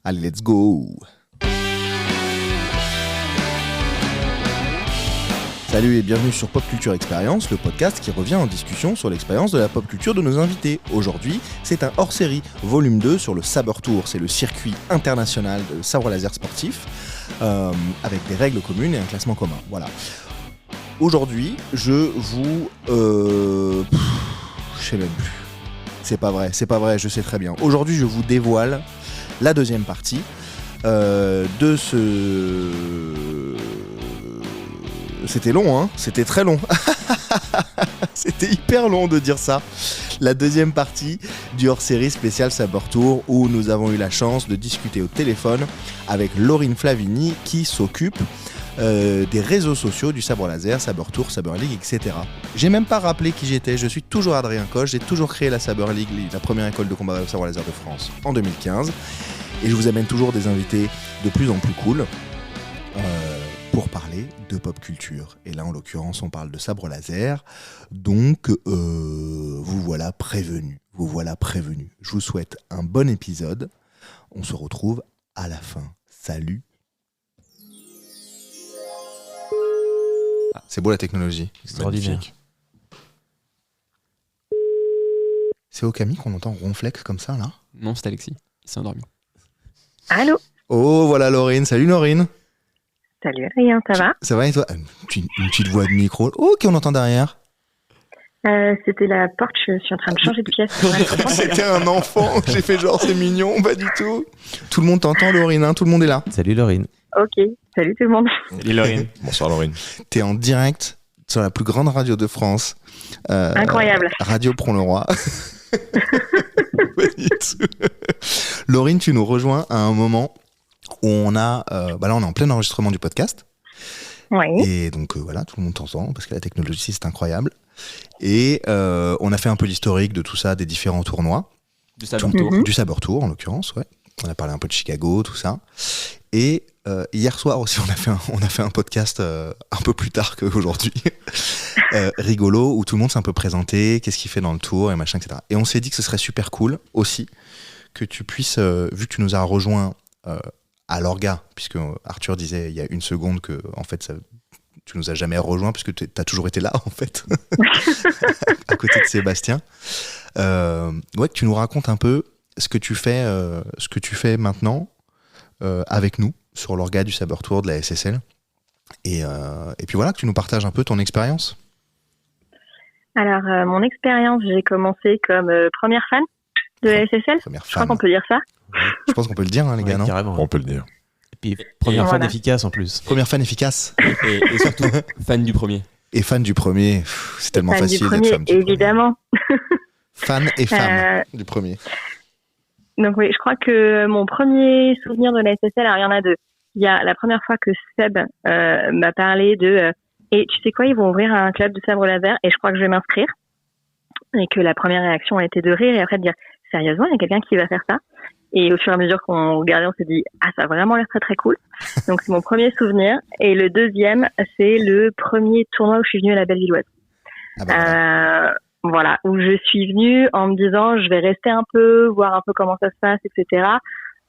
Allez, let's go. Salut et bienvenue sur Pop Culture Experience, le podcast qui revient en discussion sur l'expérience de la pop culture de nos invités. Aujourd'hui, c'est un hors-série, volume 2 sur le Saber Tour. C'est le circuit international de sabre laser sportif, avec des règles communes et un classement commun. Voilà. Aujourd'hui, je vous... je sais même plus. C'est pas vrai, je sais très bien. Aujourd'hui, je vous dévoile la deuxième partie de ce... C'était long, hein ? C'était très long. C'était hyper long de dire ça. La deuxième partie du hors-série spécial Saber Tour où nous avons eu la chance de discuter au téléphone avec Laurine Flavini qui s'occupe des réseaux sociaux du sabre laser, Saber Tour, Saber League, etc. J'ai même pas rappelé qui j'étais. Je suis toujours Adrien Coche. J'ai toujours créé la Saber League, la première école de combat au sabre laser de France, en 2015. Et je vous amène toujours des invités de plus en plus cool. Pour parler de pop culture. Et là, en l'occurrence, on parle de sabre laser. Donc, vous voilà prévenus. Je vous souhaite un bon épisode. On se retrouve à la fin. Salut. Ah, c'est beau la technologie. Extraordinaire. C'est Okami qu'on entend ronflex comme ça, là ? Non, c'est Alexis. Il s'est endormi. Allô ? Oh, voilà Laurine. Salut Laurine. Salut Adrien, ça va ? Ça va et toi ? Une petite voix de micro. Oh, qui on entend derrière ? C'était la porte, je suis en train de changer de pièce. C'était un enfant, j'ai fait genre c'est mignon, pas du tout. Tout le monde t'entend Laurine, hein, tout le monde est là. Salut Laurine. Ok, salut tout le monde. Salut Laurine. Bonsoir Laurine. T'es en direct sur la plus grande radio de France. Incroyable. Radio Pont-le-Roi. Pas du tout. Laurine, tu nous rejoins à un moment où on a... là, on est en plein enregistrement du podcast. Oui. Et donc, voilà, tout le monde t'entend, parce que la technologie, c'est incroyable. Et on a fait un peu l'historique de tout ça, des différents tournois. Du Saber Tour. Du Saber Tour, en l'occurrence, ouais. On a parlé un peu de Chicago, tout ça. Et hier soir aussi, on a fait un podcast un peu plus tard qu'aujourd'hui. Rigolo, où tout le monde s'est un peu présenté, qu'est-ce qu'il fait dans le tour, et machin, etc. Et on s'est dit que ce serait super cool, aussi, que tu puisses, vu que tu nous as rejoints à l'orga, puisque Arthur disait il y a une seconde que, en fait, tu nous as jamais rejoints, puisque tu as toujours été là, en fait, à côté de Sébastien. Que tu nous racontes un peu ce que tu fais maintenant avec nous sur l'orga du Saber Tour de la SSL. Et puis voilà, que tu nous partages un peu ton expérience. Alors, mon expérience, j'ai commencé comme première fan de la SSL. Première fan. Je crois qu'on peut dire ça. Ouais, je pense qu'on peut le dire, hein, les gars, non ? Carrément. On peut le dire. Et puis, première fan voilà. efficace en plus. Première fan efficace. Et surtout, fan du premier. Et fan du premier. C'est tellement Fan facile du d'être premier, fan du premier. évidemment. Fan et femme du premier. Donc oui, je crois que mon premier souvenir de la SSL, alors il y en a deux. Il y a la première fois que Seb m'a parlé de et tu sais quoi, ils vont ouvrir un club de sabre laser et je crois que je vais m'inscrire. Et que la première réaction a été de rire et après de dire sérieusement, il y a quelqu'un qui va faire ça. Et au fur et à mesure qu'on regardait, on s'est dit ah, ça a vraiment l'air très très cool. Donc c'est mon premier souvenir. Et le deuxième, c'est le premier tournoi où je suis venue à la Bellevilloise. Ah bah, Voilà, où je suis venue en me disant je vais rester un peu, voir un peu comment ça se passe, etc.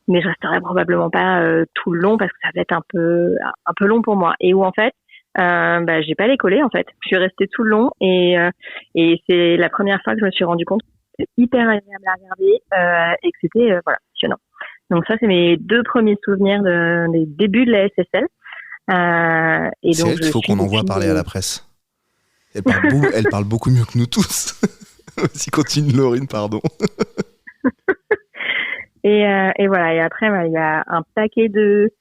Mais je resterai probablement pas tout le long parce que ça va être un peu long pour moi. Et où en fait, j'ai pas décollé en fait. Je suis restée tout le long et c'est la première fois que je me suis rendu compte que c'était hyper agréable à regarder et que c'était passionnant. Donc ça, c'est mes deux premiers souvenirs des débuts de la SSL. Et c'est donc, elle qu'il faut qu'on envoie parler à la presse. Elle parle beaucoup mieux que nous tous. Vas-y, continue Laurine, pardon. Et voilà. Et après, il y a un paquet de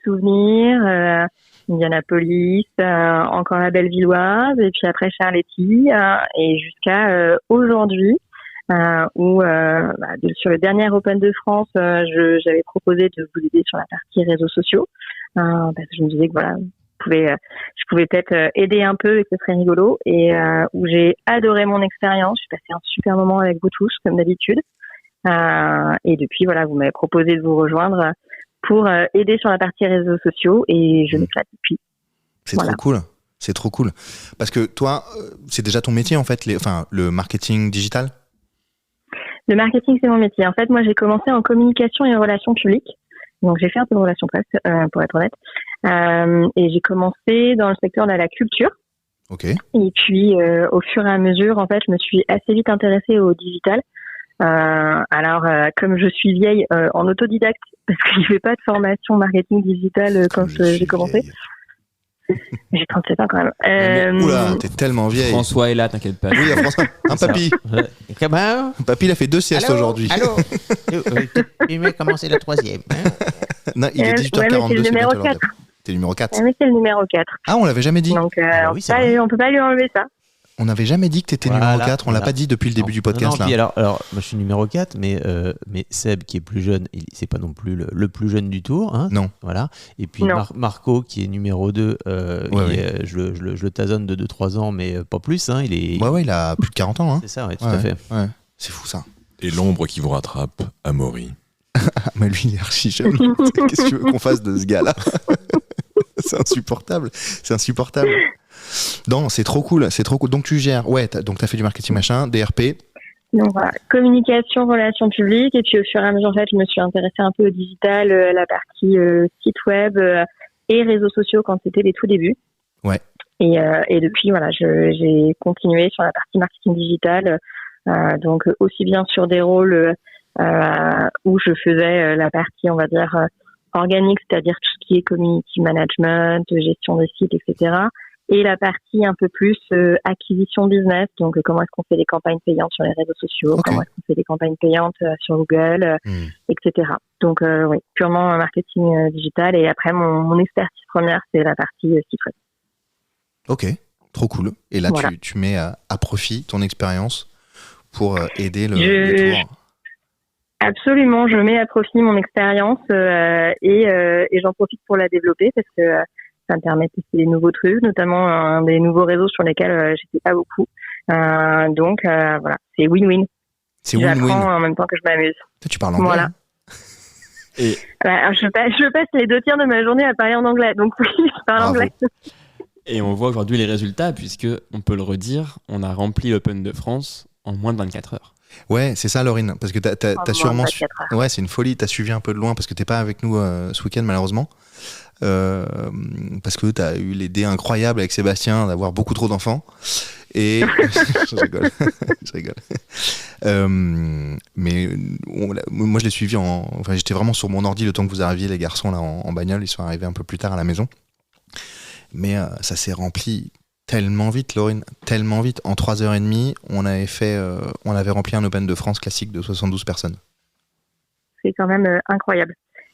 souvenirs. Indianapolis, encore la Bellevilloise, et puis après Charletti, et jusqu'à aujourd'hui, où sur le dernier Open de France, j'avais proposé de vous aider sur la partie réseaux sociaux, parce que je me disais que voilà, je pouvais peut-être aider un peu et que ce serait rigolo, et où j'ai adoré mon expérience. J'ai passé un super moment avec vous tous, comme d'habitude, et depuis voilà, vous m'avez proposé de vous rejoindre pour aider sur la partie réseaux sociaux et je m'éclate depuis. C'est trop cool. C'est trop cool. Parce que toi, c'est déjà ton métier en fait, le marketing digital ? Le marketing, c'est mon métier. En fait, moi, j'ai commencé en communication et relations publiques. Donc, j'ai fait un peu de relations presse, pour être honnête. Et j'ai commencé dans le secteur de la culture. Ok. Et puis, au fur et à mesure, en fait, je me suis assez vite intéressée au digital. Comme je suis vieille, en autodidacte, parce que je fais pas de formation marketing digital quand j'ai commencé. Vieille. J'ai 37 ans quand même. Oula, t'es tellement vieille. François est là, t'inquiète pas. Oui, il y a François. Un papy. Eh ben, Papy, il a fait 2 siestes aujourd'hui. Allô. Il m'a commencé la 3e. Non, il est Ouais, 18h42. mais c'est le numéro bientôt l'heure 4. T'es le numéro 4. Mais c'est le numéro 4. Ah, on l'avait jamais dit. Donc, Ah oui, c'est vrai. on peut pas lui enlever ça. On n'avait jamais dit que t'étais Voilà, numéro 4. On l'a voilà. pas dit depuis le début du podcast. Non, là. puis alors, moi je suis numéro 4, mais Seb qui est plus jeune, c'est pas non plus le plus jeune du tour. Hein, Non. Voilà. Et puis Non. Marco qui est numéro 2, je le tasonne de 2-3 ans, mais pas plus. Hein, il est... Ouais, il a plus de 40 ans. Hein. C'est ça, ouais, tout Ouais, à fait. ouais. C'est fou ça. Et l'ombre qui vous rattrape, Amaury. Ah, mais lui, il est archi jeune. Qu'est-ce que tu veux qu'on fasse de ce gars-là? C'est insupportable. C'est insupportable. Non, c'est trop cool. C'est trop cool. Donc, tu gères. Ouais, donc, t'as fait du marketing machin, DRP. Donc voilà, communication, relations publiques. Et puis au fur et à mesure, en fait, je me suis intéressée un peu au digital, à la partie site web et réseaux sociaux quand c'était les tout débuts. Ouais. Et depuis, voilà, j'ai continué sur la partie marketing digital. Donc aussi bien sur des rôles où je faisais la partie, on va dire, organique, c'est-à-dire tout ce qui est community management, gestion des sites, etc. Et la partie un peu plus acquisition business, donc comment est-ce qu'on fait des campagnes payantes sur les réseaux sociaux, Okay. comment est-ce qu'on fait des campagnes payantes sur Google, etc. Donc oui, purement marketing digital. Et après, mon expertise première, c'est la partie site web. Ok, trop cool. Et là, Voilà. tu mets à profit ton expérience pour aider le tour. Absolument, je mets à profit mon expérience et j'en profite pour la développer parce que ça me permet de tester des nouveaux trucs, notamment des nouveaux réseaux sur lesquels j'étais pas beaucoup. Donc voilà, c'est win-win. C'est J'apprends win-win. en même temps que je m'amuse. Toi, tu parles anglais. Voilà. Hein. Et Alors, je passe les 2 tiers de ma journée à parler en anglais, donc oui, je parle Bravo. anglais. Et on voit aujourd'hui les résultats, puisque, on peut le redire, on a rempli l'Open de France en moins de 24 heures. Ouais, c'est ça, Laurine. Parce que t'as moins sûrement. de 24 heures. Ouais, c'est une folie. T'as suivi un peu de loin parce que t'es pas avec nous ce week-end, malheureusement. Parce que t'as eu l'idée incroyable avec Sébastien d'avoir beaucoup trop d'enfants. Et. Je rigole. Je rigole. Mais moi, je l'ai suivi en. Enfin, j'étais vraiment sur mon ordi le temps que vous arriviez, les garçons, là, en bagnole. Ils sont arrivés un peu plus tard à la maison. Mais ça s'est rempli tellement vite, Laurine, tellement vite. En 3h30, on avait rempli un Open de France classique de 72 personnes. C'est quand même incroyable.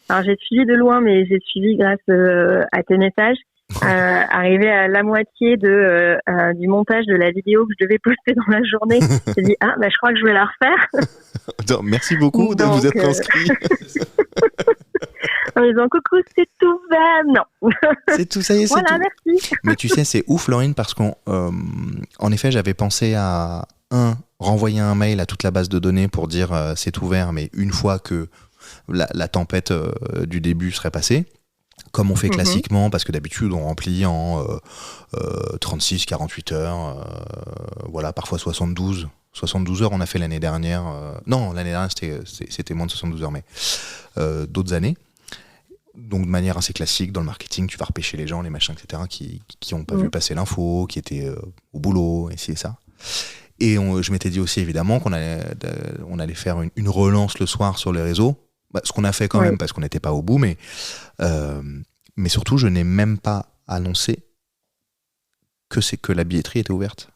Alors j'ai suivi de loin, mais j'ai suivi grâce à tes messages. Arrivé à la moitié du montage de la vidéo que je devais poster dans la journée, j'ai dit je crois que je vais la refaire. Donc, merci beaucoup de Donc, vous être inscrits. En disant coucou, c'est tout va. Non. C'est tout, ça y est, c'est Voilà, tout. merci. Mais tu sais, c'est ouf, Laurine, parce qu'en effet, j'avais pensé à renvoyer un mail à toute la base de données pour dire c'est ouvert, mais une fois que la tempête du début serait passée, comme on fait classiquement, parce que d'habitude on remplit en 36, 48 heures, voilà, parfois 72 heures on a fait l'année dernière. Non, l'année dernière c'était moins de 72 heures, mais d'autres années. Donc de manière assez classique, dans le marketing, tu vas repêcher les gens, les machins, etc., qui n'ont pas vu passer l'info, qui étaient au boulot, et ci et ça. Et je m'étais dit aussi évidemment qu'on allait faire une relance le soir sur les réseaux. Ce qu'on a fait quand même parce qu'on n'était pas au bout, mais surtout je n'ai même pas annoncé que la billetterie était ouverte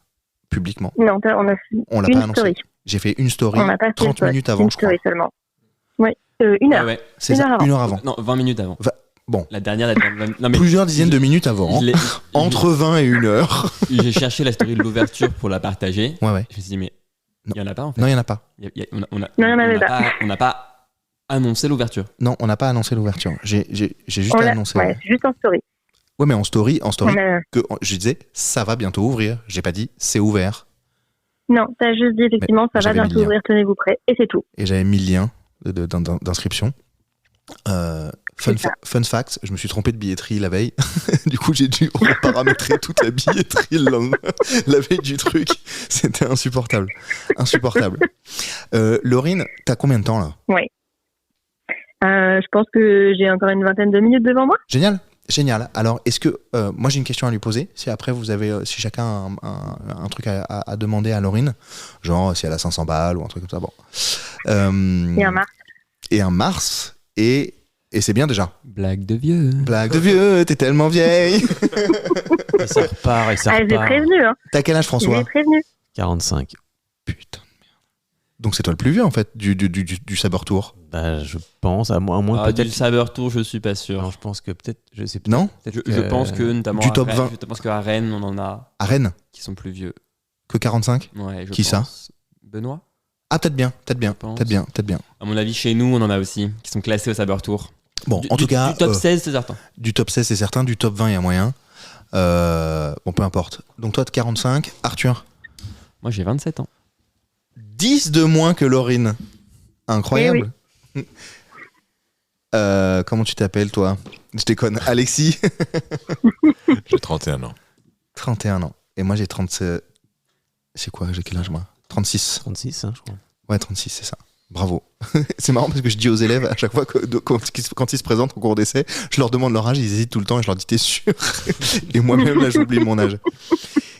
publiquement. Non, on l'a une pas annoncé. story. J'ai fait une story On n'a pas fait 30 minutes avant, une je crois. story seulement. Oui, 1 heure. Ouais. C'est Une ça, heure avant. 1 heure avant. Non, 20 minutes avant. Bon, La dernière, non, mais plusieurs dizaines de minutes avant, je l'ai- entre 20 et 1 heure. j'ai cherché la story de l'ouverture pour la partager. Ouais. Je me suis dit, mais Non. il n'y en a pas en fait. Non, il n'y en a pas. il y en avait pas. On n'a pas annoncé l'ouverture. Non, on n'a pas annoncé l'ouverture. J'ai juste annoncé. Ouais, c'est juste en story. Ouais, mais en story, On a- je disais, ça va bientôt ouvrir. J'ai pas dit, c'est ouvert. Non, t'as juste dit effectivement, Mais ça va j'avais mis bientôt le lien. ouvrir, tenez-vous prêts, et c'est tout. Et j'avais mis le lien d'inscription. Fun fact, je me suis trompé de billetterie la veille. Du coup, j'ai dû reparamétrer toute la billetterie la veille du truc. C'était insupportable. Laurine, t'as combien de temps là ? Oui. Je pense que j'ai encore une vingtaine de minutes devant moi. Génial. Alors, est-ce que moi j'ai une question à lui poser. Si après vous avez, si chacun a un truc à demander à Laurine, genre si elle a 500 balles ou un truc comme ça. Bon. Et un Mars. Et c'est bien déjà. Blague de vieux, t'es tellement vieille. Et ça repart. J'ai prévenu. Hein. T'as quel âge, François ? J'ai prévenu. 45. Putain de merde. Donc c'est toi le plus vieux en fait du Saber Tour. Bah, je pense, à moins peut-être. Du Saber Tour, je suis pas sûr. Non, je pense que peut-être. Je sais Non ? Je pense que notamment du à top Rennes, 20. je pense qu'à Rennes, on en a À Rennes ? qui sont plus vieux. Que 45 ? Ouais, Qui ça ? Benoît ? Ah, peut-être bien. pense. À mon avis, chez nous, on en a aussi qui sont classés au Saber Tour. Bon, en tout cas. Du top 16, c'est certain. Du top 16, c'est certain. Du top 20, il y a moyen. Bon, peu importe. Donc toi, de 45. Arthur ? Moi, j'ai 27 ans. 10 de moins que Laurine. Incroyable. Comment tu t'appelles, toi ? Je déconne. Alexis ? J'ai 31 ans. 31 ans. Et moi, j'ai 37. C'est quoi ? J'ai quel âge, moi ? 36. 36, hein, je crois. Ouais, 36, c'est ça. Bravo. C'est marrant parce que je dis aux élèves à chaque fois quand ils se présentent au cours d'essai, je leur demande leur âge, ils hésitent tout le temps et je leur dis t'es sûr ? Et moi-même, là, j'oublie mon âge.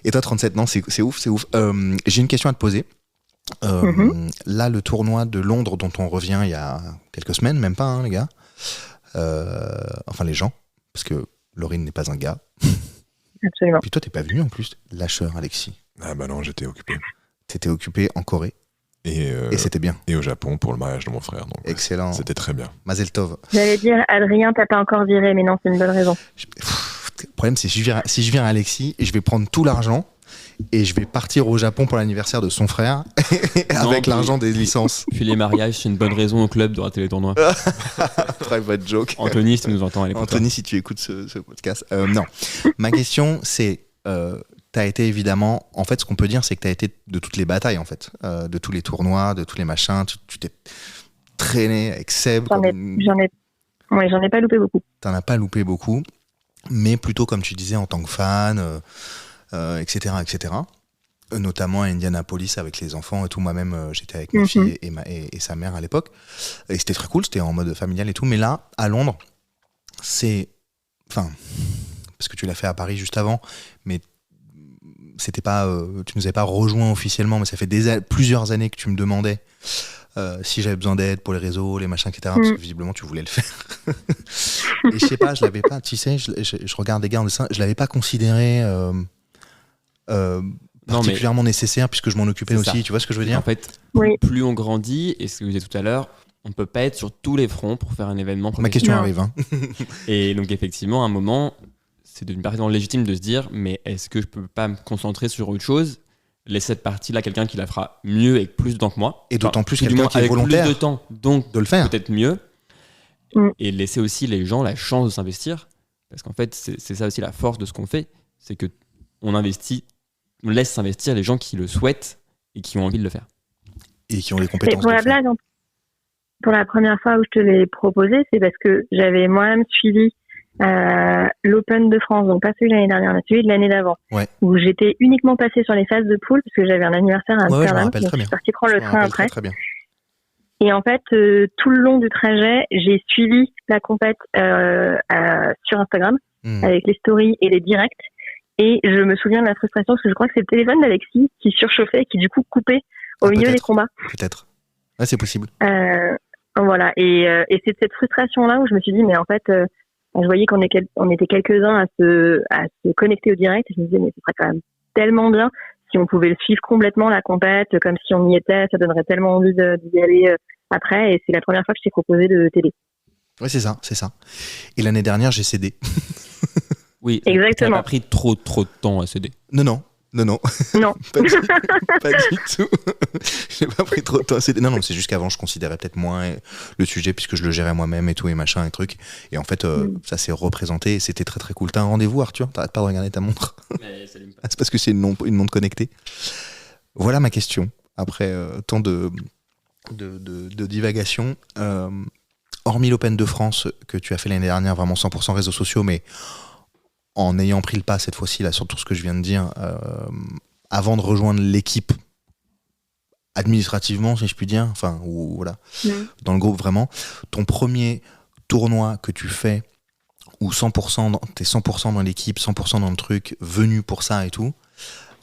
Et toi, 37, non, c'est ouf. J'ai une question à te poser. Là, le tournoi de Londres dont on revient il y a quelques semaines, même pas, hein, les gars. Enfin, les gens, parce que Laurine n'est pas un gars. Absolument. Puis toi, t'es pas venu en plus, lâcheur, Alexis. Ah bah non, j'étais occupé. T'étais occupé en Corée. Et c'était bien. Et au Japon pour le mariage de mon frère. Donc, excellent. C'était très bien. Mazel Tov. J'allais dire, Adrien, t'as pas encore viré, mais non, c'est une bonne raison. Le problème, c'est que si je viens à Alexis, je vais prendre tout l'argent et je vais partir au Japon pour l'anniversaire de son frère avec l'argent des licences. Puis les mariages, c'est une bonne raison au club de rater les tournois. Private joke. Anthony, si tu nous entends, elle est pour toi. Anthony, si tu écoutes ce podcast. Non. Ma question, c'est... t'as été évidemment... En fait, ce qu'on peut dire, c'est que t'as été de toutes les batailles, en fait. De tous les tournois, de tous les machins. Tu t'es traîné avec Seb. J'en ai pas loupé beaucoup. T'en as pas loupé beaucoup. Mais plutôt, comme tu disais, en tant que fan, etc., etc. Notamment à Indianapolis avec les enfants et tout. Moi-même, j'étais avec ma fille et sa mère à l'époque. Et c'était très cool, c'était en mode familial et tout. Mais là, à Londres, c'est... Enfin, parce que tu l'as fait à Paris juste avant, mais c'était pas... tu nous avais pas rejoint officiellement, mais ça fait plusieurs années que tu me demandais si j'avais besoin d'aide pour les réseaux, les machins, etc. Parce que visiblement, tu voulais le faire. Et je sais pas, je l'avais pas, tu sais, je regarde des gars en dessin, je l'avais pas considéré particulièrement nécessaire puisque je m'en occupais aussi, tu vois ce que je veux dire ? En fait, Oui. plus on grandit, et ce que je disais tout à l'heure, on ne peut pas être sur tous les fronts pour faire un événement Ma question Non. arrive. Hein. Et donc effectivement, à un moment, c'est devenu parfaitement légitime de se dire, mais est-ce que je peux pas me concentrer sur autre chose, laisser cette partie-là quelqu'un qui la fera mieux et plus de temps que moi, Et d'autant plus du quelqu'un moins qui est avec volontaire plus de temps, donc de le faire. peut-être mieux, Mm. et laisser aussi les gens la chance de s'investir, parce qu'en fait, c'est ça aussi la force de ce qu'on fait, c'est que on laisse s'investir les gens qui le souhaitent et qui ont envie de le faire. Et qui ont les Et compétences. pour de la le faire. blague, pour la première fois où je te l'ai proposé, c'est parce que j'avais moi-même suivi l'Open de France, donc pas celui de l'année dernière, mais celui de l'année d'avant, Ouais. où j'étais uniquement passée sur les phases de poule parce que j'avais un anniversaire à Ouais, je me Amsterdam, rappelle donc très je suis bien. partie prendre le Je me train rappelle après. très bien. Et en fait, tout le long du trajet, j'ai suivi la compète sur Instagram avec les stories et les directs. Et je me souviens de la frustration parce que je crois que c'est le téléphone d'Alexis qui surchauffait et qui du coup coupait au milieu des combats. Peut-être. Ouais, c'est possible. Voilà. Et c'est de cette frustration-là où je me suis dit, mais en fait, je voyais qu'on était quelques-uns à se connecter au direct. Et je me disais, mais ce serait quand même tellement bien si on pouvait le suivre complètement, la compète, comme si on y était. Ça donnerait tellement envie d'y aller après. Et c'est la première fois que je t'ai proposé de t'aider. Ouais, c'est ça. Et l'année dernière, j'ai cédé. Oui, Exactement. ça n'a pas pris trop de temps à céder. Non. Non. pas du tout. J'ai pas pris trop de temps à céder. Non, c'est juste qu'avant, je considérais peut-être moins le sujet puisque je le gérais moi-même et tout et machin et truc. Et en fait, ça s'est représenté et c'était très très cool. T'as un rendez-vous, Arthur ? T'arrêtes pas de regarder ta montre. C'est parce que c'est une montre connectée. Voilà ma question. Après tant de divagation. hormis l'Open de France que tu as fait l'année dernière, vraiment 100% réseaux sociaux, mais en ayant pris le pas cette fois-ci, là, sur tout ce que je viens de dire, avant de rejoindre l'équipe administrativement, si je puis dire, enfin, ou voilà, dans le groupe vraiment, ton premier tournoi que tu fais, où t'es 100% dans l'équipe, 100% dans le truc, venu pour ça et tout,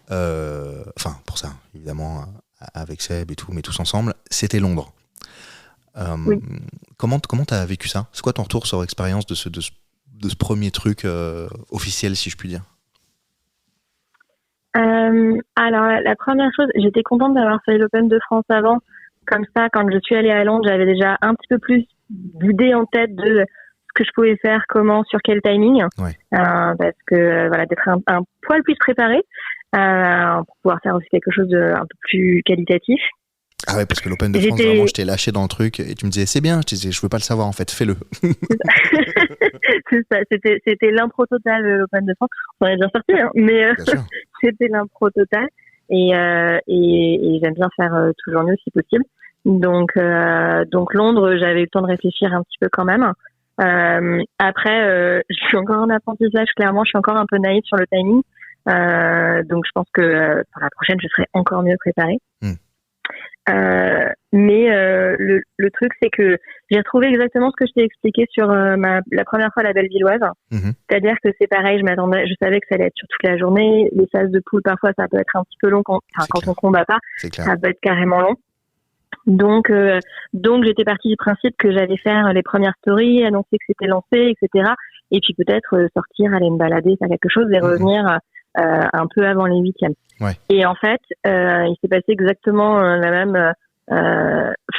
enfin, pour ça, évidemment, avec Seb et tout, mais tous ensemble, c'était Londres. Oui. Comment t'as vécu ça ? C'est quoi ton retour sur l'expérience de ce premier truc officiel, si je puis dire ? Alors, la première chose, j'étais contente d'avoir fait l'Open de France avant. Comme ça, quand je suis allée à Londres, j'avais déjà un petit peu plus d'idées en tête de ce que je pouvais faire, comment, sur quel timing. Ouais. Parce que, voilà, d'être un poil plus préparé pour pouvoir faire aussi quelque chose de un peu plus qualitatif. Ah ouais, parce que l'Open de France, vraiment, je t'ai lâché dans le truc et tu me disais, c'est bien. Je te disais, je veux pas le savoir, en fait, fais-le. C'est ça, c'était l'impro totale, l'Open de France. On est bien sorti, hein, mais Bien sûr. c'était l'impro totale. Et j'aime bien faire toujours mieux si possible. Donc Londres, j'avais eu le temps de réfléchir un petit peu quand même. Après, je suis encore en apprentissage, clairement, je suis encore un peu naïve sur le timing. Donc je pense que pour la prochaine, je serai encore mieux préparée. Mais le truc, c'est que j'ai retrouvé exactement ce que je t'ai expliqué sur la première fois à la Bellevilloise. C'est-à-dire que c'est pareil, je savais que ça allait être sur toute la journée. Les phases de poule, parfois, ça peut être un petit peu long quand on combat pas. Ça peut être carrément long. Donc j'étais partie du principe que j'allais faire les premières stories, annoncer que c'était lancé, etc. Et puis peut-être sortir, aller me balader, faire quelque chose et revenir un peu avant les week-ends. Ouais. Et en fait, il s'est passé exactement la même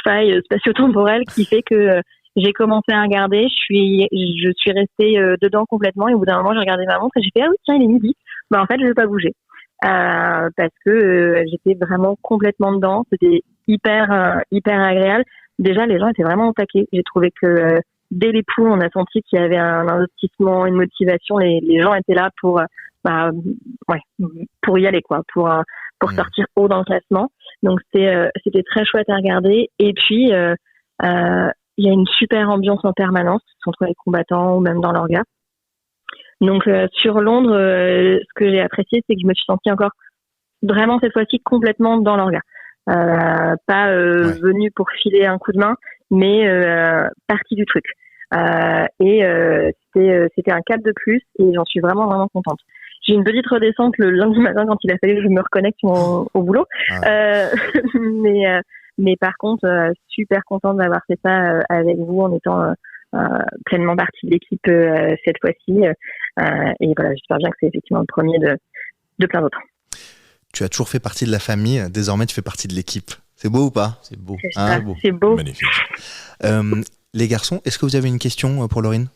faille spatio-temporelle qui fait que j'ai commencé à regarder, je suis restée dedans complètement et au bout d'un moment j'ai regardé ma montre et j'ai fait ah oui tiens il est midi, bah en fait je vais pas bouger parce que j'étais vraiment complètement dedans, c'était hyper agréable. Déjà les gens étaient vraiment au taquet, j'ai trouvé que dès les poules on a senti qu'il y avait un investissement, une motivation, les gens étaient là pour y aller quoi, pour sortir haut dans le classement. Donc c'était très chouette à regarder. Et puis il y a une super ambiance en permanence entre les combattants ou même dans l'orga. Donc sur Londres, ce que j'ai apprécié, c'est que je me suis sentie encore vraiment cette fois-ci complètement dans l'orga. Pas venue pour filer un coup de main, mais partie du truc. C'était un cap de plus et j'en suis vraiment contente. J'ai une petite redescente le lundi matin quand il a fallu que je me reconnecte au boulot. Mais par contre, super contente d'avoir fait ça avec vous en étant pleinement partie de l'équipe cette fois-ci. Et voilà, j'espère bien que c'est effectivement le premier de plein d'autres. Tu as toujours fait partie de la famille, désormais tu fais partie de l'équipe. C'est beau ou pas ? C'est beau. C'est beau. Magnifique. Les garçons, est-ce que vous avez une question pour Laurine ?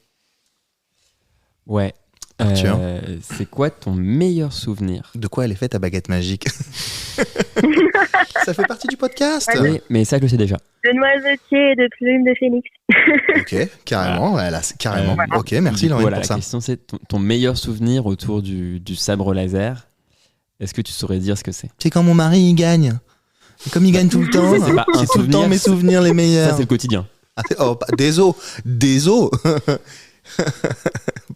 Ouais. Arthur. C'est quoi ton meilleur souvenir ? De quoi elle est faite ta baguette magique ? Ça fait partie du podcast. Oui, mais ça je le sais déjà. De noisetier et de plumes de phénix. Ok, carrément. Voilà, c'est carrément. Ok, merci Laurine voilà, pour ça. La question c'est ton meilleur souvenir autour du sabre laser. Est-ce que tu saurais dire ce que c'est ? C'est quand mon mari il gagne. Et comme il gagne tout le temps, C'est pas un c'est tout le temps souvenir, mes souvenirs les meilleurs. Ça c'est le quotidien. Désolé.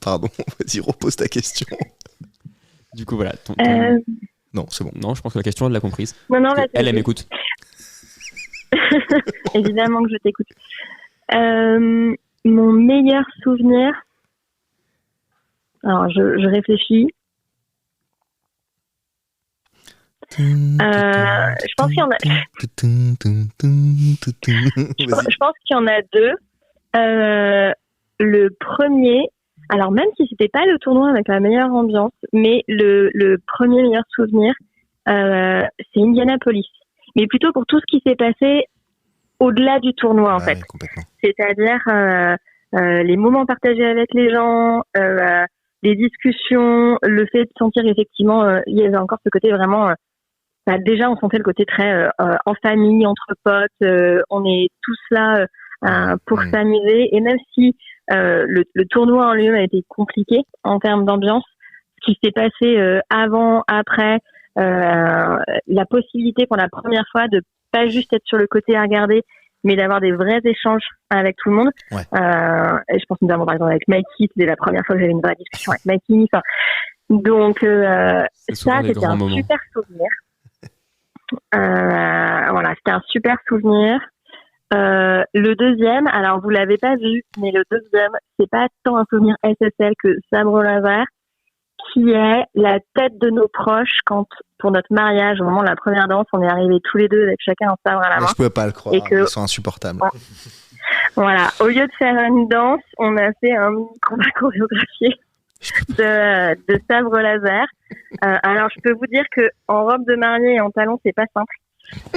Pardon, vas-y, repose ta question. Du coup voilà. Non, c'est bon. Non, je pense que la question elle l'a comprise. Non, Elle m'écoute. Évidemment que je t'écoute. Mon meilleur souvenir. Alors, je réfléchis. Je pense qu'il y en a. Je pense qu'il y en a deux. Le premier, alors même si c'était pas le tournoi avec la meilleure ambiance, mais le premier meilleur souvenir, c'est Indianapolis. Mais plutôt pour tout ce qui s'est passé au-delà du tournoi en fait. Complètement. C'est-à-dire les moments partagés avec les gens, les discussions, le fait de sentir effectivement, il y avait encore ce côté vraiment. Déjà, on sentait le côté très en famille, entre potes. On est tous là pour s'amuser. Et même si le tournoi en lui-même a été compliqué en termes d'ambiance, ce qui s'est passé avant, après, la possibilité pour la première fois de pas juste être sur le côté à regarder, mais d'avoir des vrais échanges avec tout le monde. Ouais. Et je pense notamment par exemple avec Mikey, c'était la première fois que j'avais une vraie discussion avec Mikey. Enfin, donc C'est souvent ça, des c'était grands un moments. super souvenir. Voilà, c'était un super souvenir. Le deuxième, alors vous l'avez pas vu, mais le deuxième, c'est pas tant un souvenir SSL que sabre laser, qui est la tête de nos proches quand, pour notre mariage, au moment de la première danse, on est arrivés tous les deux avec chacun un sabre à la Mais main. je pouvais pas le croire, Et que- ils sont insupportables. Voilà, au lieu de faire une danse, on a fait un mini combat chorégraphié de sabre laser. Alors je peux vous dire que en robe de mariée et en talons, c'est pas simple.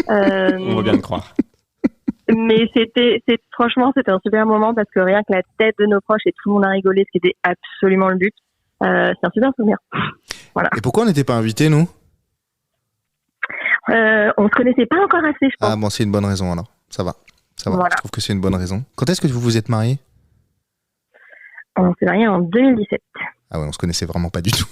On va bien le croire. Mais franchement, c'était un super moment parce que rien que la tête de nos proches et tout le monde a rigolé, ce qui était absolument le but. C'est un super souvenir. Voilà. Et pourquoi on n'était pas invités, nous? On se connaissait pas encore assez, je pense. Ah bon, c'est une bonne raison alors. Ça va. Voilà. Je trouve que c'est une bonne raison. Quand est-ce que vous vous êtes mariés? On s'est mariés en 2017. Ah ouais, on se connaissait vraiment pas du tout.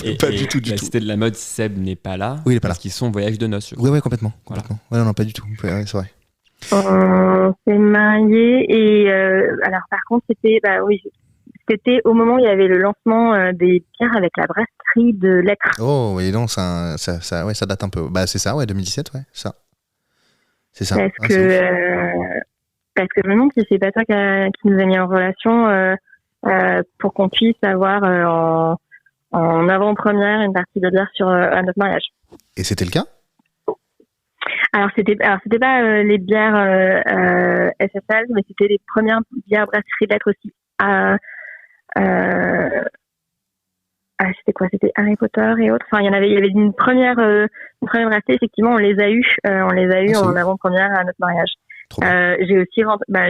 Et, Pas et du tout, du la tout. cité de la mode, Seb n'est pas là. Oui, il est pas parce qu'ils sont en voyage de noces. je crois. Ouais, complètement. Voilà. Ouais, non, pas du tout. Ouais, c'est vrai. On s'est mariés et alors par contre c'était au moment où il y avait le lancement des bières avec la brasserie de Lettres. Oh, oui, non, ça date un peu. Bah, c'est ça, ouais, 2017, ouais, ça. C'est ça. Parce Ouais, que c'est ouf. parce que je me demande si c'est pas toi qui nous a mis en relation pour qu'on puisse avoir en avant-première une partie de bière à notre mariage. Et c'était le cas? Alors c'était pas les bières SSL, mais c'était les premières bières brasserie de Lettres aussi. C'était quoi? C'était Harry Potter et autres. Enfin, il y avait une première brasserie. Effectivement, on les a eu c'est en ouf. avant-première à notre mariage. Trop bien. J'ai aussi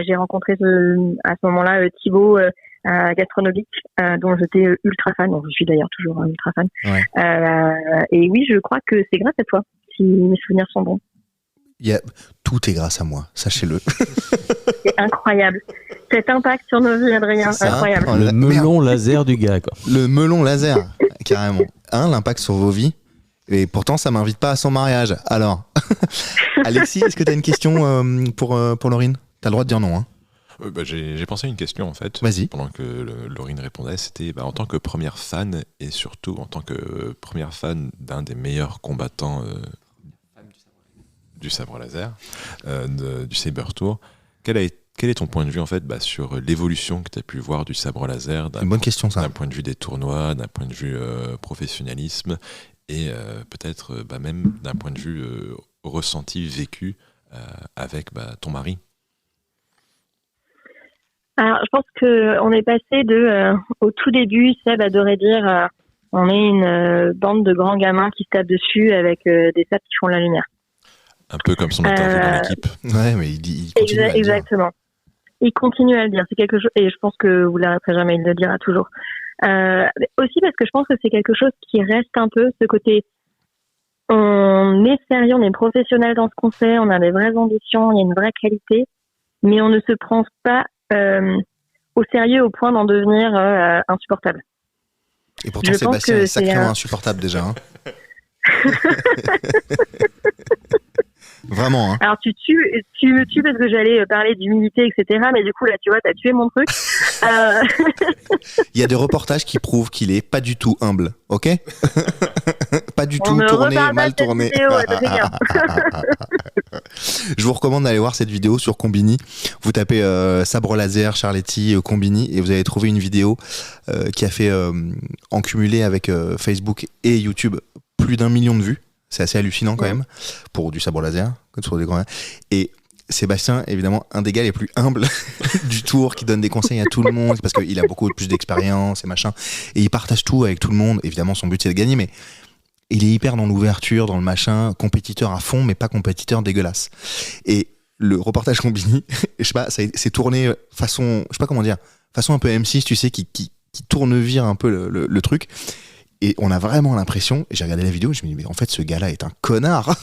j'ai rencontré à ce moment-là Thibaut Gastronomique, dont j'étais ultra fan. Donc, je suis d'ailleurs toujours ultra fan. Ouais. Et oui, je crois que c'est grâce à toi si mes souvenirs sont bons. Tout est grâce à moi, sachez-le. C'est incroyable. Cet impact sur nos vies, Adrien, C'est ça. incroyable. Oh, Le merde. melon laser du gars, quoi. Le melon laser, carrément. L'impact sur vos vies. Et pourtant, ça m'invite pas à son mariage. Alors, Alexis, est-ce que tu as une question pour Laurine? T'as le droit de dire non. Hein. J'ai pensé à une question en fait. Vas-y. Pendant que Laurine répondait, c'était en tant que première fan et surtout en tant que première fan d'un des meilleurs combattants du sabre laser, du Saber Tour, quel est ton point de vue en fait sur l'évolution que tu as pu voir du sabre laser Une bonne question, ça. d'un point de vue des tournois, d'un point de vue professionnalisme et peut-être même d'un point de vue ressenti, vécu avec ton mari? Alors, je pense qu'on est passé au tout début, Seb adorait dire on est une bande de grands gamins qui se tapent dessus avec des sapes qui font la lumière. Un peu comme son interview dans l'équipe. Ouais, mais il continue à le dire. Exactement. Il continue à le dire. C'est quelque chose, et je pense que vous l'arrêterez jamais, il le dira toujours. Mais aussi parce que je pense que c'est quelque chose qui reste un peu ce côté. On est sérieux, on est professionnel dans ce qu'on fait, on a des vraies ambitions, il y a une vraie qualité, mais on ne se prend pas au sérieux au point d'en devenir insupportable. Et pourtant, Je pense Sébastien que est c'est sacrément insupportable déjà. Hein. Vraiment. Hein. Alors tu me tues parce que j'allais parler d'humilité, etc. Mais du coup là, tu vois, t'as tué mon truc. Il y a des reportages qui prouvent qu'il est pas du tout humble, ok? Pas du On tout ne tourné, reparle pas mal de cette tourné. vidéo, Adrien. Je vous recommande d'aller voir cette vidéo sur Combini. Vous tapez sabre laser, Charletti, Combini et vous allez trouver une vidéo qui a fait en cumulé avec Facebook et YouTube plus d'1 million de vues. C'est assez hallucinant quand même pour du sabre laser, sur des grands. Et Sébastien, évidemment, un des gars les plus humbles du tour, qui donne des conseils à tout le monde parce qu'il a beaucoup plus d'expérience et machin. Et il partage tout avec tout le monde. Évidemment, son but c'est de gagner, mais il est hyper dans l'ouverture, dans le machin, compétiteur à fond, mais pas compétiteur dégueulasse. Et le reportage Combini, je sais pas, c'est tourné façon, je sais pas comment dire, façon un peu M6, tu sais, qui tourne-vire un peu le truc. Et on a vraiment l'impression, et j'ai regardé la vidéo, je me dis, mais en fait, ce gars-là est un connard.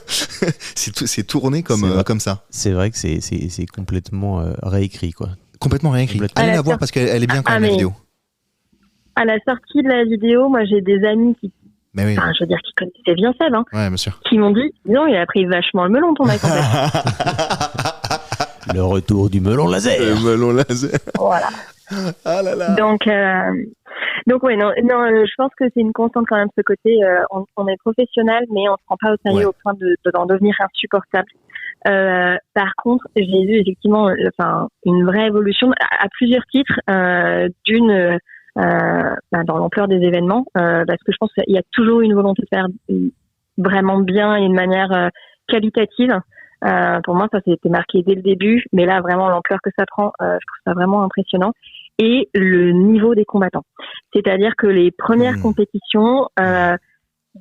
c'est tourné comme ça. C'est vrai que c'est complètement réécrit, quoi. Complètement réécrit. Complètement. Allez À la la voir parce qu'elle est bien quand même, la mais- vidéo. À la sortie de la vidéo, moi j'ai des amis qui Mais oui. Enfin, je veux dire, qui connaissaient bien Seb, hein, Ouais, bien sûr. qui m'ont dit, non, il a pris vachement le melon, ton mec, en fait. Le retour du melon laser. Melon laser. Voilà. Ah là là. Donc ouais, non, je pense que c'est une constante quand même, ce côté, on est professionnel, mais on se prend pas au sérieux Ouais. au point d'en devenir insupportable. Par contre, j'ai vu effectivement, une vraie évolution à plusieurs titres, d'une, dans l'ampleur des événements, parce que je pense qu'il y a toujours une volonté de faire vraiment bien et de manière qualitative. Pour moi, ça s'était marqué dès le début, mais là, vraiment, l'ampleur que ça prend, je trouve ça vraiment impressionnant. Et le niveau des combattants. C'est-à-dire que les premières compétitions, il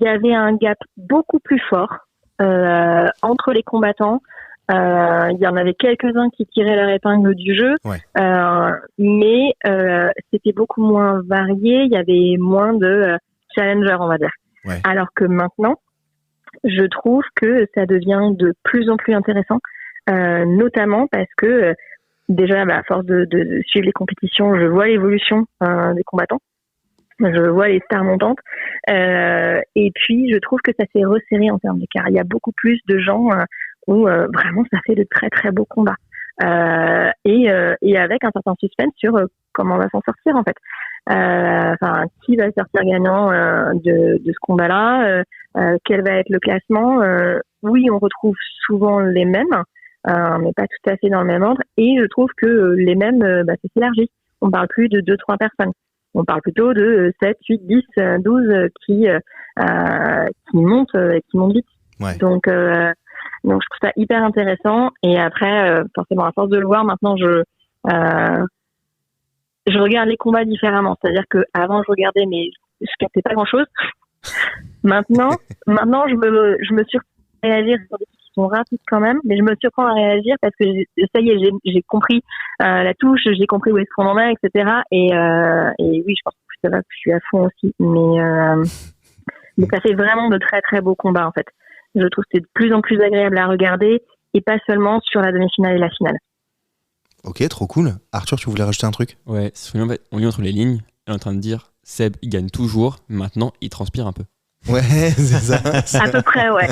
y avait un gap beaucoup plus fort entre les combattants. Il y en avait quelques-uns qui tiraient leur épingle du jeu, mais c'était beaucoup moins varié. Il y avait moins de challengers, on va dire. Ouais. Alors que maintenant, je trouve que ça devient de plus en plus intéressant, notamment parce que déjà, à force de suivre les compétitions, je vois l'évolution des combattants. Je vois les stars montantes. Et puis, je trouve que ça s'est resserré en termes d'écart. Il y a beaucoup plus de gens où vraiment ça fait de très, très beaux combats. Et avec un certain suspense sur comment on va s'en sortir, en fait. Qui va sortir gagnant de ce combat-là, quel va être le classement. Oui, on retrouve souvent les mêmes, mais pas tout à fait dans le même ordre. Et je trouve que les mêmes, ça s'élargit. On parle plus de 2-3 personnes. On parle plutôt de 7, 8, 10, 12 qui montent vite. Ouais. Donc je trouve ça hyper intéressant. Et après, forcément, à force de le voir, maintenant, je regarde les combats différemment. C'est-à-dire que avant je regardais, mais je captais pas grand-chose. Maintenant, je me surprends à réagir sur des trucs qui sont rapides quand même, mais je me surprends à réagir parce que ça y est, j'ai compris la touche, j'ai compris où est-ce qu'on en est, etc. Et oui, je pense que ça va, que je suis à fond aussi. Mais ça fait vraiment de très très beaux combats en fait. Je trouve que c'est de plus en plus agréable à regarder et pas seulement sur la demi-finale et la finale. Ok, trop cool. Arthur, tu voulais rajouter un truc ? Ouais, on lit entre les lignes, elle est en train de dire Seb, il gagne toujours, maintenant il transpire un peu. Ouais, c'est ça. À peu près, ouais.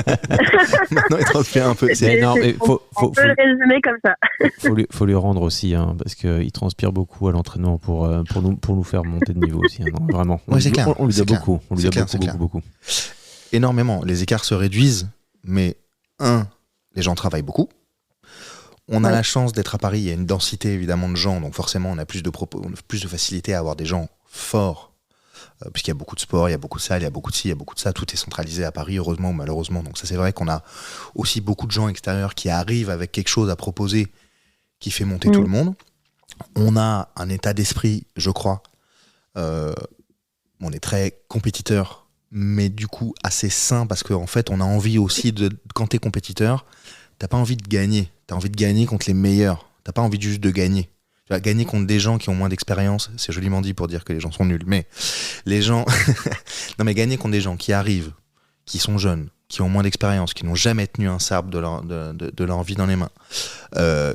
Maintenant, il transpire un peu. Non, mais on peut le résumer comme ça. faut lui rendre aussi, hein, parce qu'il transpire beaucoup à l'entraînement pour nous faire monter de niveau aussi. Hein, non, vraiment. Ouais, c'est clair. On lui C'est doit clair. beaucoup. On lui C'est doit clair, beaucoup. Énormément. Les écarts se réduisent, mais les gens travaillent beaucoup. On a la chance d'être à Paris, il y a une densité évidemment de gens, donc forcément on a plus de facilité à avoir des gens forts, puisqu'il y a beaucoup de sport, il y a beaucoup de salles, il y a beaucoup de ci, il y a beaucoup de ça, tout est centralisé à Paris, heureusement ou malheureusement. Donc ça c'est vrai qu'on a aussi beaucoup de gens extérieurs qui arrivent avec quelque chose à proposer qui fait monter tout le monde. On a un état d'esprit, je crois, on est très compétiteur, mais du coup assez sain, parce qu'en fait on a envie aussi quand t'es compétiteur, t'as pas envie de gagner, t'as envie de gagner contre les meilleurs, t'as pas envie juste de gagner. Tu vas gagner contre des gens qui ont moins d'expérience, c'est joliment dit pour dire que les gens sont nuls, mais les gens... non mais gagner contre des gens qui arrivent, qui sont jeunes, qui ont moins d'expérience, qui n'ont jamais tenu un sabre de leur vie dans les mains,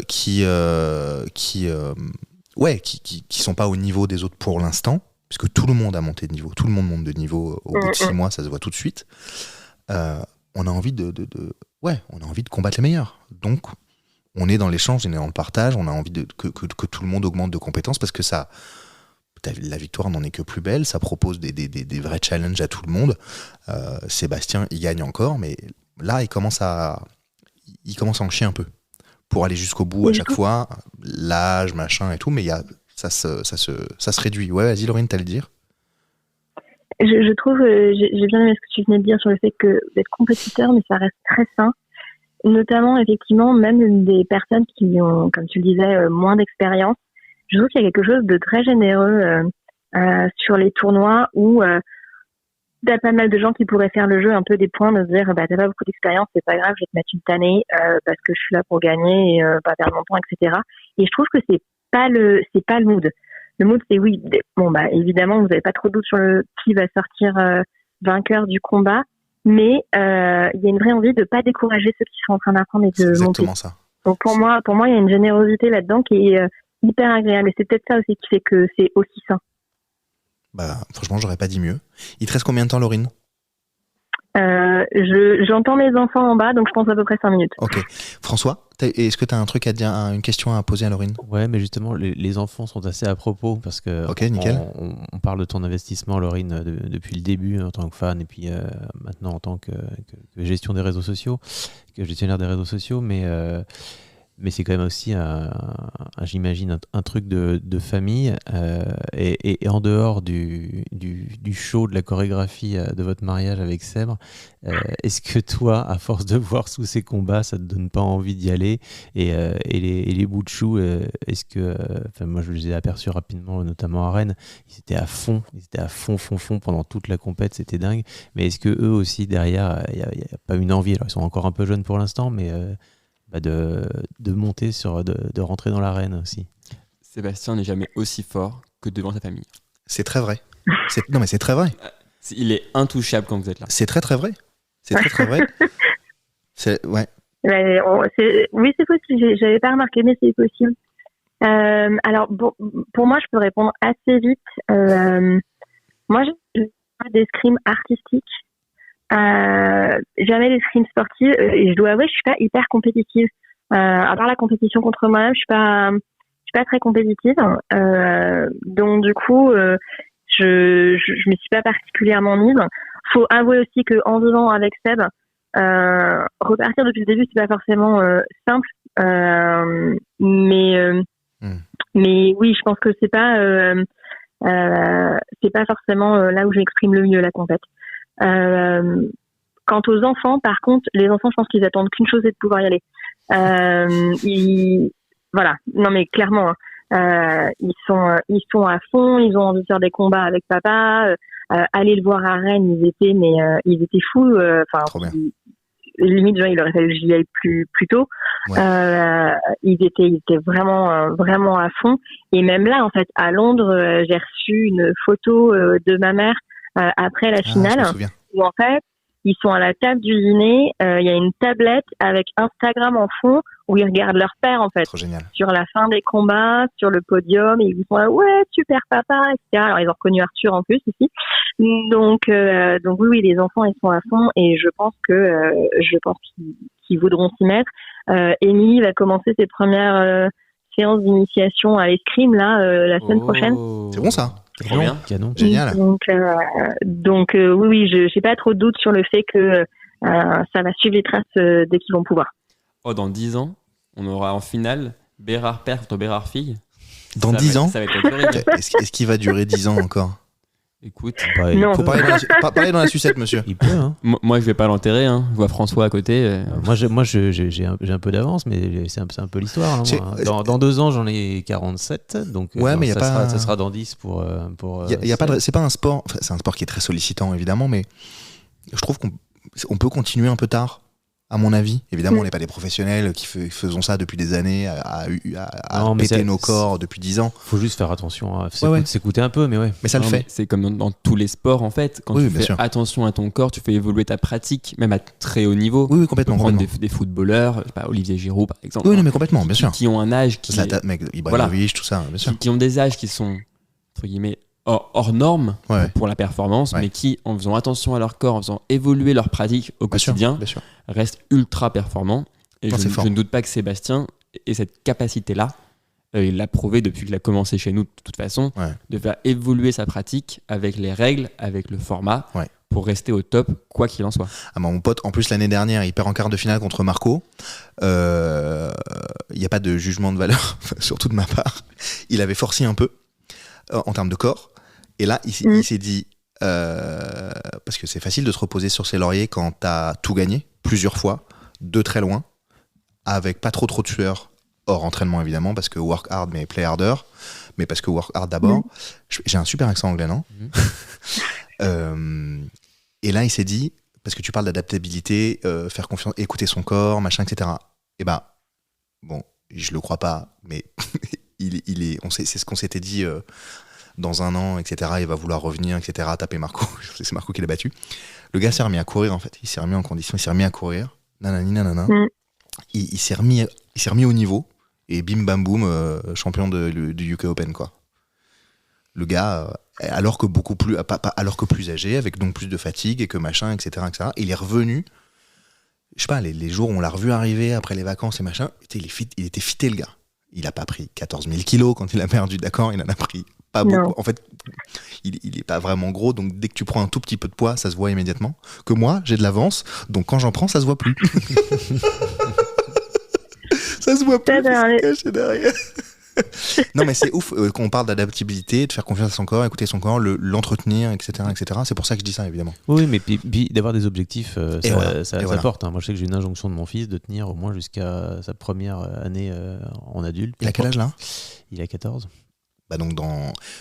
qui sont pas au niveau des autres pour l'instant, puisque tout le monde a monté de niveau, tout le monde monte de niveau au bout de 6 mois, ça se voit tout de suite. On a envie on a envie de combattre les meilleurs. Donc, on est dans l'échange, on est dans le partage, on a envie que tout le monde augmente de compétences, parce que ça, la victoire n'en est que plus belle, ça propose des vrais challenges à tout le monde. Sébastien, il gagne encore, mais là, il commence à en chier un peu pour aller jusqu'au bout à chaque fois, l'âge, machin et tout, mais ça se réduit. Ouais, vas-y Laurine, t'allais dire ? Je trouve, j'ai bien aimé ce que tu venais de dire sur le fait que d'être compétiteur, mais ça reste très sain. Notamment, effectivement, même des personnes qui ont, comme tu le disais, moins d'expérience. Je trouve qu'il y a quelque chose de très généreux sur les tournois où t'as pas mal de gens qui pourraient faire le jeu un peu des points, de se dire t'as pas beaucoup d'expérience, c'est pas grave, je vais te mettre une tannée parce que je suis là pour gagner et pas perdre mon temps, etc. Et je trouve que c'est pas le mood. Le mood, c'est oui, évidemment, vous n'avez pas trop de doute sur qui va sortir vainqueur du combat, mais il y a une vraie envie de pas décourager ceux qui sont en train d'apprendre et de monter. Exactement ça. Donc pour moi, il y a une générosité là-dedans qui est hyper agréable, et c'est peut-être ça aussi qui fait que c'est aussi sain. Franchement, j'aurais pas dit mieux. Il te reste combien de temps, Laurine ? J'entends mes enfants en bas, donc je pense à peu près 5 minutes. Ok. François, est-ce que tu as un truc à dire, une question à poser à Laurine? Ouais, mais justement, les enfants sont assez à propos parce que Ok, nickel. on parle de ton investissement, Laurine, depuis le début en tant que fan et puis maintenant en tant que gestionnaire des réseaux sociaux, mais c'est quand même aussi, j'imagine, un truc de famille. Et en dehors du show, de la chorégraphie de votre mariage avec Sèbre, est-ce que toi, à force de voir tous ces combats, ça te donne pas envie d'y aller? Et les bouts de chou, est-ce que... moi, je les ai aperçus rapidement, notamment à Rennes. Ils étaient à fond pendant toute la compète, c'était dingue. Mais est-ce que eux aussi, derrière, il n'y a pas une envie? Alors, ils sont encore un peu jeunes pour l'instant, mais... de monter de rentrer dans l'arène aussi. Sébastien n'est jamais aussi fort que devant sa famille. C'est très vrai. Non, mais c'est très vrai. Il est intouchable quand vous êtes là. C'est très, très vrai. C'est très, très vrai. Ouais. Oui, c'est possible. J'avais pas remarqué, mais c'est possible. Alors, bon, pour moi, je peux répondre assez vite. Moi, j'ai des scrims artistiques. Jamais les scrims sportifs. Et je dois avouer, je suis pas hyper compétitive. À part la compétition contre moi-même, je suis pas très compétitive. Donc du coup, je me suis pas particulièrement mise. Faut avouer aussi que en vivant avec Seb, repartir depuis le début, c'est pas forcément simple. Mais oui, je pense que c'est pas forcément là où j'exprime le mieux la compète. Quant aux enfants, par contre, les enfants, je pense qu'ils attendent qu'une chose, c'est de pouvoir y aller. Voilà. Non, mais clairement, ils sont à fond, ils ont envie de faire des combats avec papa. Aller le voir à Rennes, ils étaient fous. Trop bien. Limite, genre, il aurait fallu que j'y aille plus tôt. Ouais. Ils étaient vraiment, vraiment à fond. Et même là, en fait, à Londres, j'ai reçu une photo de ma mère après la finale, où en fait, ils sont à la table du dîner, il y a une tablette avec Instagram en fond, où ils regardent leur père, en fait, sur la fin des combats, sur le podium, et ils sont là, ouais, super papa, etc. Alors, ils ont reconnu Arthur en plus, ici. Donc oui, les enfants, ils sont à fond, et je pense qu'ils voudront s'y mettre. Émilie va commencer ses premières séances d'initiation à l'escrime, là, la semaine prochaine. C'est bon, ça? Trop bien. Canon. Génial. Donc oui, je n'ai pas trop de doute sur le fait que ça va suivre les traces dès qu'ils vont pouvoir. Dans 10 ans, on aura en finale Bérard père contre Bérard fille. Dans 10 ans? Ça va être terrible. Est-ce qu'il va durer 10 ans encore? Écoute, non. Faut parler dans la sucette, monsieur. Il peut, hein. Moi, je vais pas l'enterrer. Hein. Je vois François à côté. Moi, j'ai un peu d'avance, mais c'est un peu l'histoire. Hein, dans 2 ans, j'en ai 47, donc mais ça sera dans 10 pour. C'est pas un sport. Enfin, c'est un sport qui est très sollicitant, évidemment, mais je trouve qu'on peut continuer un peu tard. À mon avis, évidemment, on n'est pas des professionnels qui faisons ça depuis des années, à péter nos corps depuis 10 ans. Faut juste faire attention à s'écouter un peu, mais ouais. Mais ça le fait. C'est comme dans tous les sports, en fait. Quand tu fais attention à ton corps, tu fais évoluer ta pratique, même à très haut niveau. Oui, complètement. Tu peux prendre des footballeurs, Olivier Giroud, par exemple. Oui, non, mais complètement, bien sûr. Qui ont un âge qui... Ibrahimovic, tout ça, bien sûr. Qui ont des âges qui sont, entre guillemets, hors normes pour la performance, mais qui, en faisant attention à leur corps, en faisant évoluer leur pratique au quotidien, restent ultra performants. Et je ne doute pas que Sébastien ait cette capacité-là. Il l'a prouvé depuis qu'il a commencé chez nous, de toute façon, de faire évoluer sa pratique avec les règles, avec le format, pour rester au top, quoi qu'il en soit. Mon pote, en plus, l'année dernière, il perd en quart de finale contre Marco. Il n'y a pas de jugement de valeur, surtout de ma part. Il avait forcé un peu en termes de corps. Et là, il s'est dit, parce que c'est facile de se reposer sur ses lauriers quand t'as tout gagné, plusieurs fois, de très loin, avec pas trop de sueur, hors entraînement évidemment, parce que work hard mais play harder, mais parce que work hard d'abord. J'ai un super accent anglais, non? Et là, il s'est dit, parce que tu parles d'adaptabilité, faire confiance, écouter son corps, machin, etc. Et bon, je le crois pas, mais c'est ce qu'on s'était dit... dans 1 an, etc., il va vouloir revenir, etc., taper Marco. C'est Marco qui l'a battu. Le gars s'est remis à courir, en fait. Il s'est remis en condition, il s'est remis à courir. Nanana. Il s'est remis au niveau. Et bim, bam, boum, champion du UK Open, quoi. Le gars, alors que plus âgé, avec donc plus de fatigue et que machin, etc. Il est revenu. Je sais pas, les jours où on l'a revu arriver après les vacances et machin, il était fité, le gars. Il a pas pris 14 000 kilos quand il a perdu, d'accord? Il en a pris pas beaucoup. En fait, il est pas vraiment gros, donc dès que tu prends un tout petit peu de poids, ça se voit immédiatement. Que moi, j'ai de l'avance, donc quand j'en prends, ça se voit plus. Ça se voit plus, c'est caché derrière. Non, mais c'est ouf quand on parle d'adaptabilité, de faire confiance à son corps, écouter son corps, l'entretenir, etc., etc. C'est pour ça que je dis ça, évidemment. Oui, mais puis d'avoir des objectifs, ça porte. Hein. Moi, je sais que j'ai une injonction de mon fils de tenir au moins jusqu'à sa première année en adulte. Il a quel âge là? Il a 14. Bah donc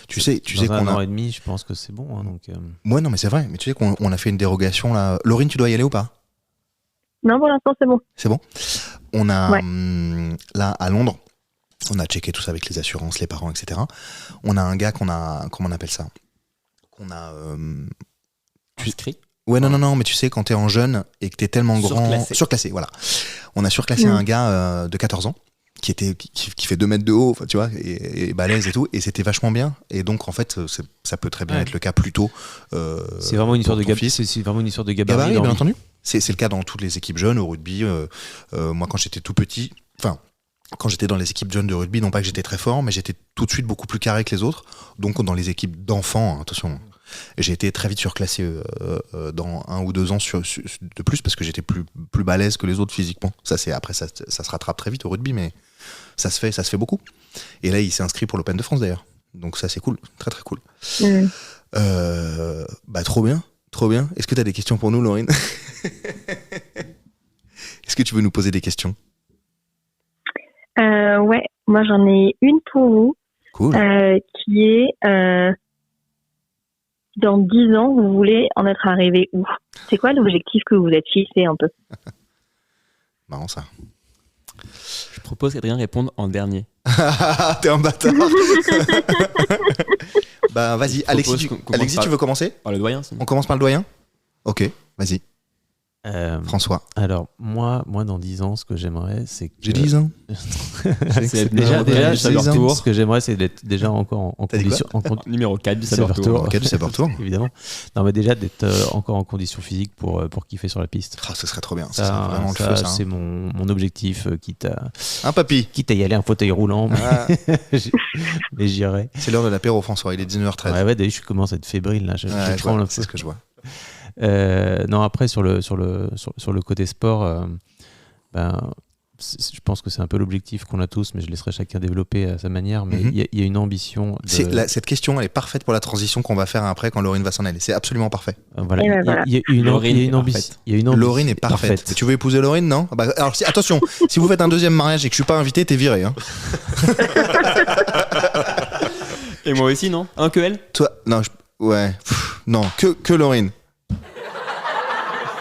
tu sais qu'on un an et demi, je pense que c'est bon. Hein, donc. Ouais, non, mais c'est vrai. Mais tu sais qu'on a fait une dérogation là. Laurine, tu dois y aller ou pas? Non, pour l'instant, c'est bon. C'est bon. On a là à Londres. On a checké tout ça avec les assurances, les parents, etc. On a un gars comment on appelle ça? Qu'on a... Inscrit? Ouais, non, mais tu sais, quand t'es en jeune et que t'es tellement grand... Surclassé, voilà. On a surclassé un gars de 14 ans qui fait 2 mètres de haut, tu vois, et balèze et tout, et c'était vachement bien. Et donc, en fait, ça peut très bien être le cas plus tôt. C'est vraiment une histoire de gabarit. C'est vraiment une histoire de gabarit, bien entendu. C'est le cas dans toutes les équipes jeunes, au rugby. Moi, quand j'étais tout petit... Quand j'étais dans les équipes jeunes de rugby, non pas que j'étais très fort, mais j'étais tout de suite beaucoup plus carré que les autres. Donc dans les équipes d'enfants, attention, j'ai été très vite surclassé dans 1 ou 2 ans de plus parce que j'étais plus balèze que les autres physiquement. Après ça se rattrape très vite au rugby, mais ça se fait beaucoup. Et là, il s'est inscrit pour l'Open de France d'ailleurs. Donc ça, c'est cool, très très cool. Trop bien. Est-ce que tu as des questions pour nous, Laurine? Est-ce que tu veux nous poser des questions? Ouais, moi j'en ai une pour vous. Cool. Qui est dans 10 ans, vous voulez en être arrivé où? C'est quoi l'objectif que vous êtes fixé un peu? Marrant ça. Je propose qu'Adrien réponde en dernier. T'es un bâtard. Bah vas-y, Alexis, tu veux commencer? Par le doyen. On commence par le doyen? Ok, vas-y. François. Alors, moi, dans 10 ans, ce que j'aimerais, c'est que... J'ai 10 ans. déjà, ce que j'aimerais, c'est d'être déjà encore en condition... Numéro 4 du Saber Tour. Évidemment. Non, mais déjà, d'être encore en condition physique pour kiffer sur la piste. Ce serait trop bien. Ça vraiment le feu, ça. C'est mon objectif, quitte à y aller en fauteuil roulant. Mais j'irai. C'est l'heure de l'apéro, François. Il est 19h13. Ouais, d'ailleurs, je commence à être fébrile, là. C'est ce que je vois. Non, après sur le côté sport, je pense que c'est un peu l'objectif qu'on a tous, mais je laisserai chacun développer à sa manière. Mais il y a une ambition. Cette question, elle est parfaite pour la transition qu'on va faire après quand Laurine va s'en aller. C'est absolument parfait. Voilà. Il y a une ambition. Laurine est parfaite. Tu veux épouser Laurine, non? Alors attention, si vous faites un deuxième mariage et que je suis pas invité, t'es viré. Hein. Et moi aussi, non? Que elle? Toi, non. Ouais. Non, que Laurine.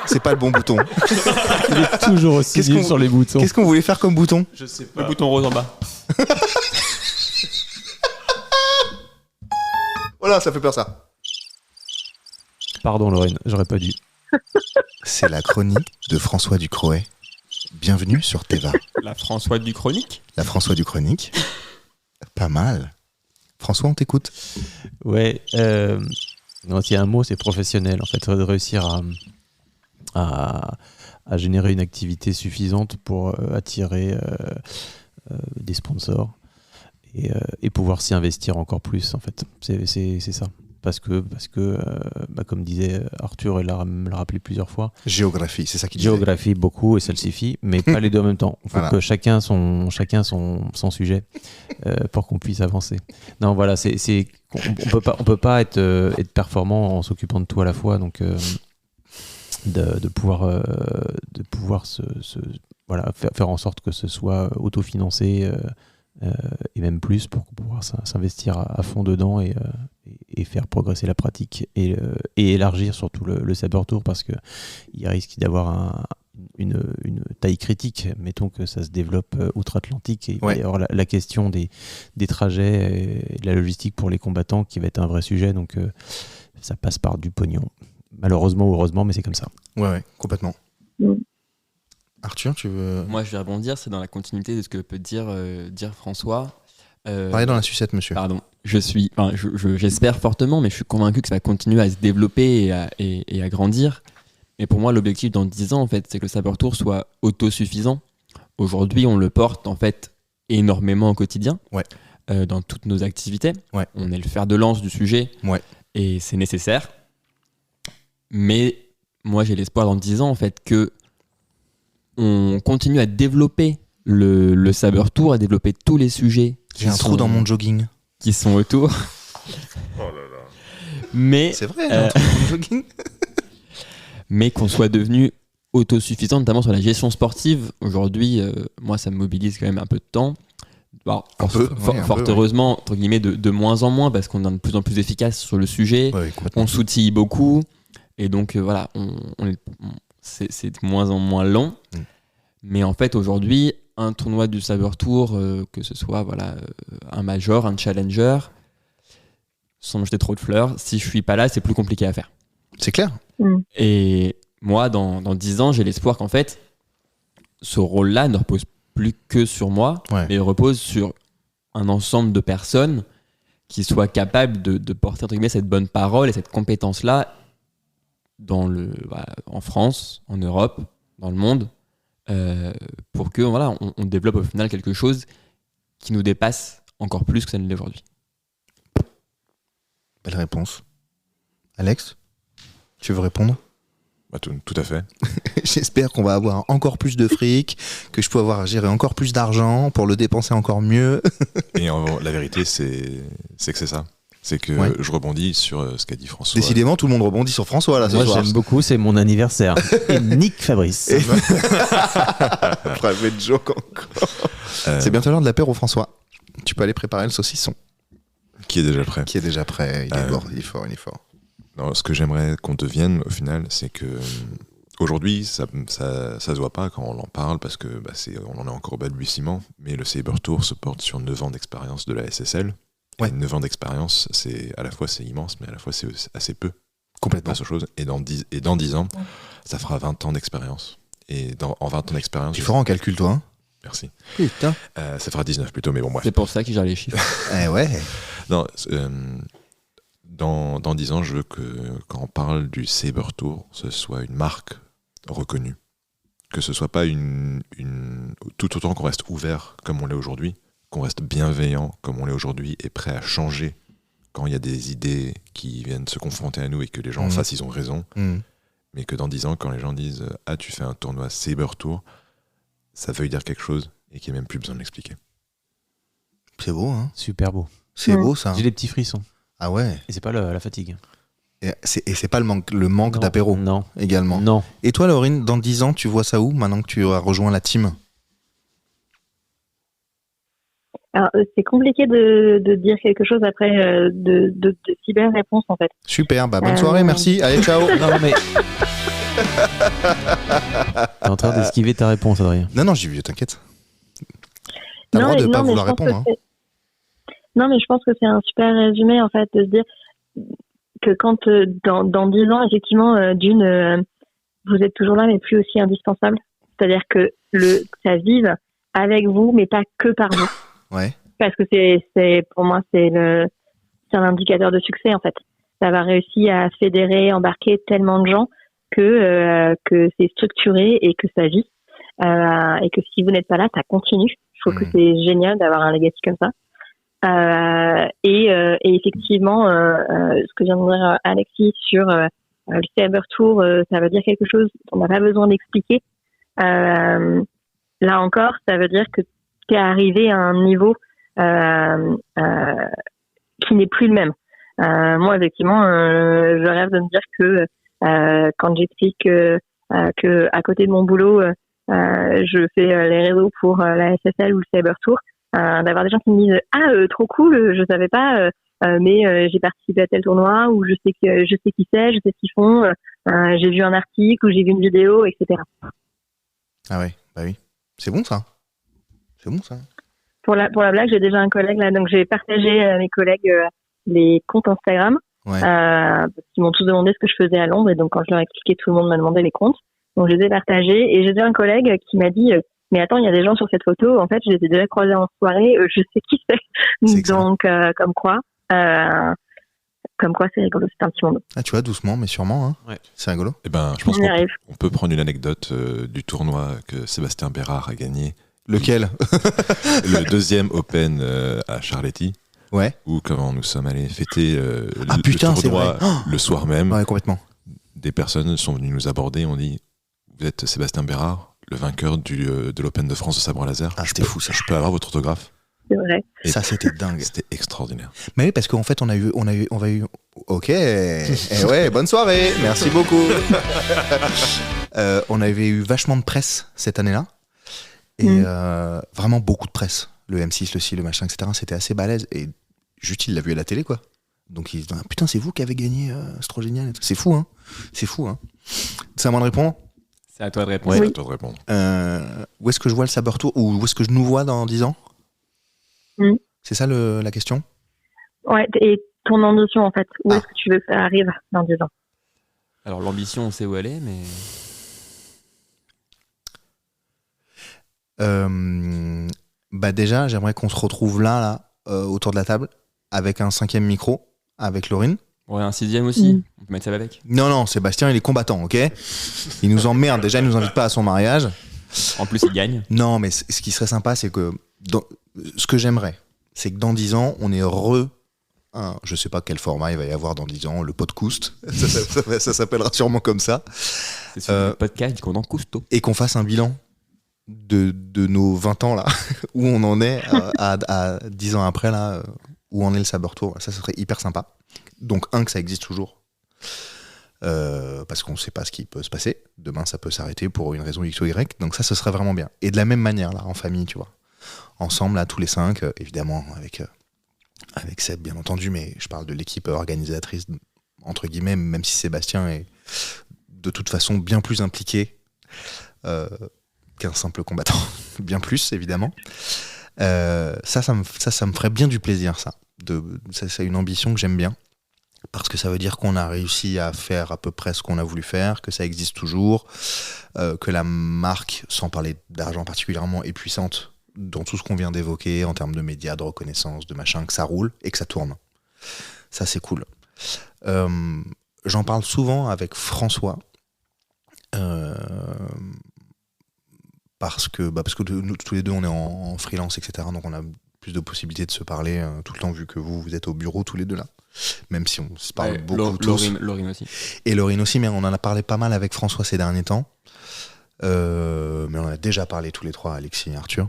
C'est pas le bon bouton. Il est toujours aussi nul sur les boutons. Qu'est-ce qu'on voulait faire comme bouton? Je sais pas. Le bouton rose en bas. Voilà, ça fait peur ça. Pardon Lorraine, j'aurais pas dû. C'est la chronique de François Ducroet. Bienvenue sur Teva. La François Duchronique. La François Duchronique. Pas mal. François, on t'écoute. Ouais. Non, s'il y a un mot, c'est professionnel. En fait, de réussir à générer une activité suffisante pour attirer des sponsors et pouvoir s'y investir encore plus, en fait. C'est ça. Parce que comme disait Arthur, et me l'a rappelé plusieurs fois. Géographie, c'est ça qu'il disait. Géographie, beaucoup, et salsifie, mais pas les deux en même temps. Il faut que chacun son sujet pour qu'on puisse avancer. Non, voilà, on peut pas être performant en s'occupant de tout à la fois, donc de pouvoir faire en sorte que ce soit autofinancé et même plus pour pouvoir s'investir à fond dedans et faire progresser la pratique et élargir surtout le Saber Tour, parce que il risque d'avoir une taille critique. Mettons que ça se développe outre-Atlantique, et il va y avoir la question des trajets et de la logistique pour les combattants qui va être un vrai sujet, donc ça passe par du pognon. Malheureusement ou heureusement, mais c'est comme ça. Ouais, complètement. Arthur, tu veux... Moi, je vais rebondir, c'est dans la continuité de ce que peut dire François. Parlez dans la sucette, monsieur. Pardon. j'espère fortement, mais je suis convaincu que ça va continuer à se développer et à grandir. Et pour moi, l'objectif dans 10 ans, en fait, c'est que le Saber Tour soit autosuffisant. Aujourd'hui, on le porte en fait énormément au quotidien, dans toutes nos activités. On est le fer de lance du sujet, et c'est nécessaire. Mais moi, j'ai l'espoir dans 10 ans, en fait, que on continue à développer le Saber Tour, à développer tous les sujets. J'ai un trou dans mon jogging. Qui sont autour. Oh là là. Mais c'est vrai, un trou dans mon jogging. Mais qu'on soit devenu autosuffisant, notamment sur la gestion sportive. Aujourd'hui, moi, ça me mobilise quand même un peu de temps. Bon, fort heureusement, entre guillemets, de moins en moins, parce qu'on est de plus en plus efficace sur le sujet. On s'outille beaucoup. Et donc, voilà, c'est de moins en moins long. Mais en fait, aujourd'hui, un tournoi du Saber Tour, que ce soit un major, un challenger, sans me jeter trop de fleurs, si je suis pas là, c'est plus compliqué à faire. C'est clair. Et moi, dans 10 ans, j'ai l'espoir qu'en fait, ce rôle-là ne repose plus que sur moi, mais repose sur un ensemble de personnes qui soient capables de porter entre guillemets cette bonne parole et cette compétence-là en France, en Europe, dans le monde, pour que on développe au final quelque chose qui nous dépasse encore plus que ça ne l'est aujourd'hui. Belle réponse. Alex, tu veux répondre ? Tout à fait. J'espère qu'on va avoir encore plus de fric, que je peux gérer encore plus d'argent pour le dépenser encore mieux. Et la vérité, c'est que c'est ça. C'est que je rebondis sur ce qu'a dit François. Décidément, tout le monde rebondit sur François là ce soir. Moi, j'aime beaucoup, c'est mon anniversaire. Et Nick Fabrice. Private joke encore. C'est bientôt l'heure de l'apéro, François. Tu peux aller préparer le saucisson. Qui est déjà prêt. Il est fort. Non, ce que j'aimerais qu'on devienne au final, c'est que aujourd'hui, ça se voit pas quand on en parle parce que on en est encore au balbutiement, mais le Saber Tour se porte sur 9 ans d'expérience de la SSL. Et 9 ans d'expérience, à la fois c'est immense, mais à la fois c'est assez peu. Complètement. Et dans 10 ans, ça fera 20 ans d'expérience. Et en 20 ans d'expérience... Tu feras en calcul, toi, hein ? Merci. Putain. Ça fera 19 plutôt, mais bon, bref. C'est pour ça que j'ai les chiffres. Non, dans 10 ans, je veux que quand on parle du Saber Tour, ce soit une marque reconnue. Que ce soit pas tout autant qu'on reste ouvert comme on l'est aujourd'hui, qu'on reste bienveillant comme on l'est aujourd'hui et prêt à changer quand il y a des idées qui viennent se confronter à nous et que les gens en face, ils ont raison. Mais que dans 10 ans, quand les gens disent « Ah, tu fais un tournoi Saber Tour », ça veut dire quelque chose et qu'il n'y a même plus besoin de l'expliquer. C'est beau, hein ? Super beau. C'est beau, ça. J'ai des petits frissons. Ah ouais. Et c'est pas la fatigue. Et c'est pas le manque d'apéro. Non. Également. Non. Et toi, Laurine, dans 10 ans, tu vois ça où, maintenant que tu as rejoint la team ? Alors, c'est compliqué de dire quelque chose après de si belles réponses, en fait. Super, bonne soirée, merci. Allez, ciao. Non, mais... T'es en train d'esquiver ta réponse, Adrien. Non, j'y vais, t'inquiète. T'as le droit de pas vouloir répondre. Non, mais je pense que c'est un super résumé, en fait, de se dire que quand, dans 10 ans, effectivement, vous êtes toujours là, mais plus aussi indispensable. C'est-à-dire que ça vive avec vous, mais pas que par vous. Ouais. Parce que pour moi, c'est un indicateur de succès, en fait. Ça va réussir à fédérer, embarquer tellement de gens que c'est structuré et que ça vit. Et que si vous n'êtes pas là, ça continue. Je trouve que c'est génial d'avoir un legacy comme ça. Et effectivement, ce que vient de dire Alexis sur le Saber Tour, ça veut dire quelque chose qu'on n'a pas besoin d'expliquer. Là encore, ça veut dire que tu es arrivé à un niveau qui n'est plus le même. Moi, effectivement, je rêve de me dire que quand j'explique que à côté de mon boulot, je fais les réseaux pour la SSL ou le Saber Tour, d'avoir des gens qui me disent trop cool, je savais pas, mais j'ai participé à tel tournoi, ou je sais qui c'est, je sais ce qu'ils font, j'ai vu un article ou j'ai vu une vidéo, etc. Ah ouais, bah oui, c'est bon ça. Pour la blague, j'ai déjà un collègue là, donc j'ai partagé à mes collègues les comptes Instagram, parce qu'ils m'ont tous demandé ce que je faisais à Londres, et donc quand je leur ai expliqué, tout le monde m'a demandé les comptes, donc je les ai partagés, et j'ai déjà un collègue qui m'a dit mais attends, il y a des gens sur cette photo, en fait, je les ai déjà croisés en soirée, je sais qui c'est. Donc, comme quoi, Comme quoi, c'est rigolo, c'est un petit monde. Ah, tu vois, doucement, mais sûrement, hein. Ouais. C'est rigolo. Eh ben, je pense qu'on peut prendre une anecdote du tournoi que Sébastien Bérard a gagné. Lequel? Le deuxième Open à Charletti. Ouais. Où, quand nous sommes allés fêter le tournoi le soir même, ouais, complètement. Des personnes sont venues nous aborder, on dit « Vous êtes Sébastien Bérard, le vainqueur de l'Open de France de sabre laser. C'était fou, ça. Je peux avoir votre autographe ?» C'est vrai. Et ça, c'était dingue. C'était extraordinaire. Mais oui, parce qu'en fait, on a eu. Ok. Ouais, bonne soirée. Merci beaucoup. On avait eu vachement de presse cette année-là. Et vraiment beaucoup de presse. Le M6, le C, le machin, etc. C'était assez balèze. Et juste, il l'a vu à la télé, quoi. Donc, il se dit, putain, c'est vous qui avez gagné. C'est trop génial. C'est fou, hein. C'est fou, hein. C'est à moi de répondre? C'est à toi de répondre. Ouais, Oui. à toi de répondre. Où est-ce que je vois le Saber Tour? Ou où est-ce que je nous vois dans 10 ans? C'est ça la question? Ouais, et ton ambition, en fait, où est-ce que tu veux que ça arrive dans 10 ans? Alors, l'ambition, on sait où elle est, mais... Déjà, j'aimerais qu'on se retrouve là, autour de la table, avec un 5e micro, avec Laurine. Ouais, un 6e aussi. On peut mettre ça avec. Non, Sébastien, il est combattant, ok? Il nous emmerde. Déjà, il nous invite pas à son mariage. En plus, il gagne. Non, mais ce qui serait sympa, c'est que... ce que j'aimerais, c'est que dans 10 ans, on est heureux. Je sais pas quel format il va y avoir dans 10 ans, le podcast. Ça s'appellera sûrement comme ça. C'est sur le podcast du Commandant Cousteau. Et qu'on fasse un bilan de nos 20 ans, là, où on en est à 10 ans après, là, où en est le Saber Tour. Ça serait hyper sympa. Donc, que ça existe toujours. Parce qu'on ne sait pas ce qui peut se passer. Demain, ça peut s'arrêter pour une raison X ou Y. Donc ça, ce serait vraiment bien. Et de la même manière, là, en famille, tu vois. Ensemble, là, tous les 5, évidemment, avec Seb, bien entendu, mais je parle de l'équipe organisatrice, entre guillemets, même si Sébastien est de toute façon bien plus impliqué qu'un simple combattant. Bien plus, évidemment. Ça me ferait bien du plaisir, ça. C'est une ambition que j'aime bien. Parce que ça veut dire qu'on a réussi à faire à peu près ce qu'on a voulu faire, que ça existe toujours, que la marque, sans parler d'argent particulièrement, est puissante dans tout ce qu'on vient d'évoquer en termes de médias, de reconnaissance, de machin, que ça roule et que ça tourne. Ça, c'est cool. J'en parle souvent avec François, parce que nous, tous les deux, on est en freelance, etc. Donc on a plus de possibilités de se parler tout le temps, vu que vous êtes au bureau tous les deux là. Même si on se parle beaucoup tous. Laurine aussi. Et Laurine aussi, mais on en a parlé pas mal avec François ces derniers temps. Mais on en a déjà parlé tous les trois, Alexis et Arthur.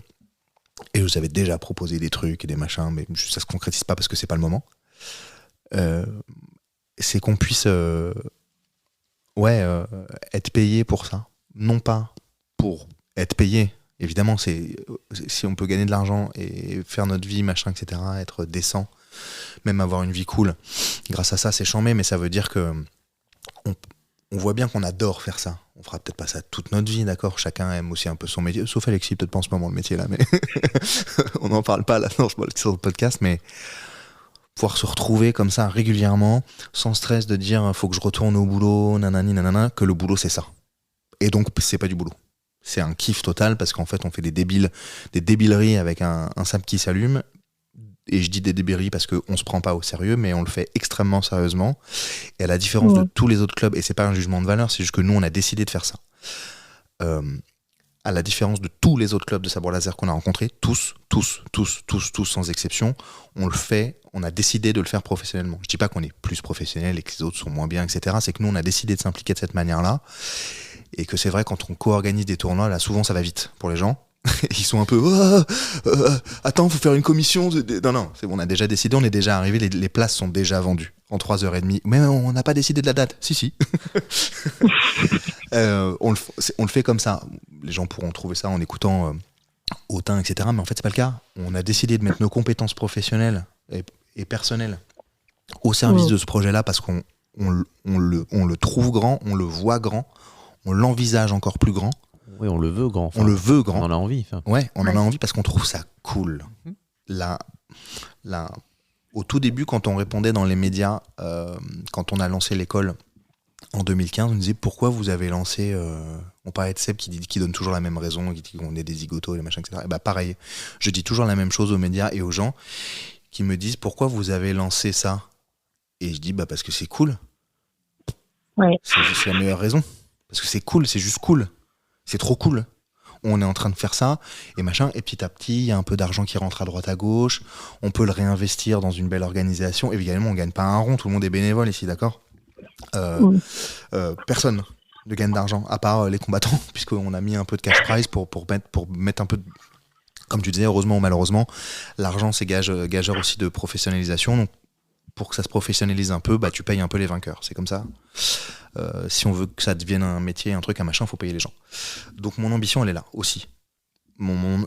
Et je vous avais déjà proposé des trucs et des machins, mais ça se concrétise pas parce que c'est pas le moment. C'est qu'on puisse être payé pour ça. Non pas pour être payé. Évidemment, si on peut gagner de l'argent et faire notre vie, machin, etc., être décent, même avoir une vie cool, grâce à ça, c'est chambé, mais ça veut dire que on voit bien qu'on adore faire ça. On fera peut-être pas ça toute notre vie, d'accord? Chacun aime aussi un peu son métier, sauf Alexis, peut-être pas en ce moment le métier là, mais on n'en parle pas là, non, je parle sur le podcast, mais pouvoir se retrouver comme ça régulièrement, sans stress de dire faut que je retourne au boulot, nanani, nanana, que le boulot c'est ça. Et donc c'est pas du boulot. C'est un kiff total parce qu'en fait on fait des débilleries avec un sable qui s'allume. Et je dis des débilleries parce qu'on se prend pas au sérieux, mais on le fait extrêmement sérieusement. Et à la différence de tous les autres clubs, et c'est pas un jugement de valeur, c'est juste que nous on a décidé de faire ça. À la différence de tous les autres clubs de sabre laser qu'on a rencontrés, tous, sans exception, on a décidé de le faire professionnellement. Je dis pas qu'on est plus professionnel et que les autres sont moins bien, etc. C'est que nous on a décidé de s'impliquer de cette manière-là. Et que c'est vrai, quand on co-organise des tournois, là souvent ça va vite pour les gens. Ils sont un peu attends, faut faire une commission. Non, c'est bon, on a déjà décidé, on est déjà arrivé, les places sont déjà vendues en 3h30. Mais on n'a pas décidé de la date. Si. On le fait comme ça. Les gens pourront trouver ça en écoutant Autain, etc. Mais en fait, c'est pas le cas. On a décidé de mettre nos compétences professionnelles et personnelles au service de ce projet-là parce qu'on le trouve grand, on le voit grand, on l'envisage encore plus grand. Oui, on le veut grand. On le veut grand. On en a envie. Ouais, on en a envie parce qu'on trouve ça cool. Là, au tout début, quand on répondait dans les médias, quand on a lancé l'école en 2015, on disait pourquoi vous avez lancé. On parlait de Seb qui donne toujours la même raison, qui dit qu'on est des zigotos et les machins, etc. Et bah pareil, je dis toujours la même chose aux médias et aux gens. qui me disent pourquoi vous avez lancé ça. Et je dis parce que c'est cool. Ouais. C'est la meilleure raison. Parce que c'est cool, c'est juste cool. C'est trop cool. On est en train de faire ça et machin. Et petit à petit, il y a un peu d'argent qui rentre à droite à gauche. On peut le réinvestir dans une belle organisation. Évidemment, on gagne pas un rond. Tout le monde est bénévole ici, d'accord ? Personne ne gagne d'argent à part les combattants, puisqu'on a mis un peu de cash prize pour mettre un peu de... Comme tu disais, heureusement ou malheureusement, l'argent c'est gageur aussi de professionnalisation. Donc pour que ça se professionnalise un peu, tu payes un peu les vainqueurs. C'est comme ça. Si on veut que ça devienne un métier, un truc, un machin, il faut payer les gens. Donc mon ambition, elle est là aussi.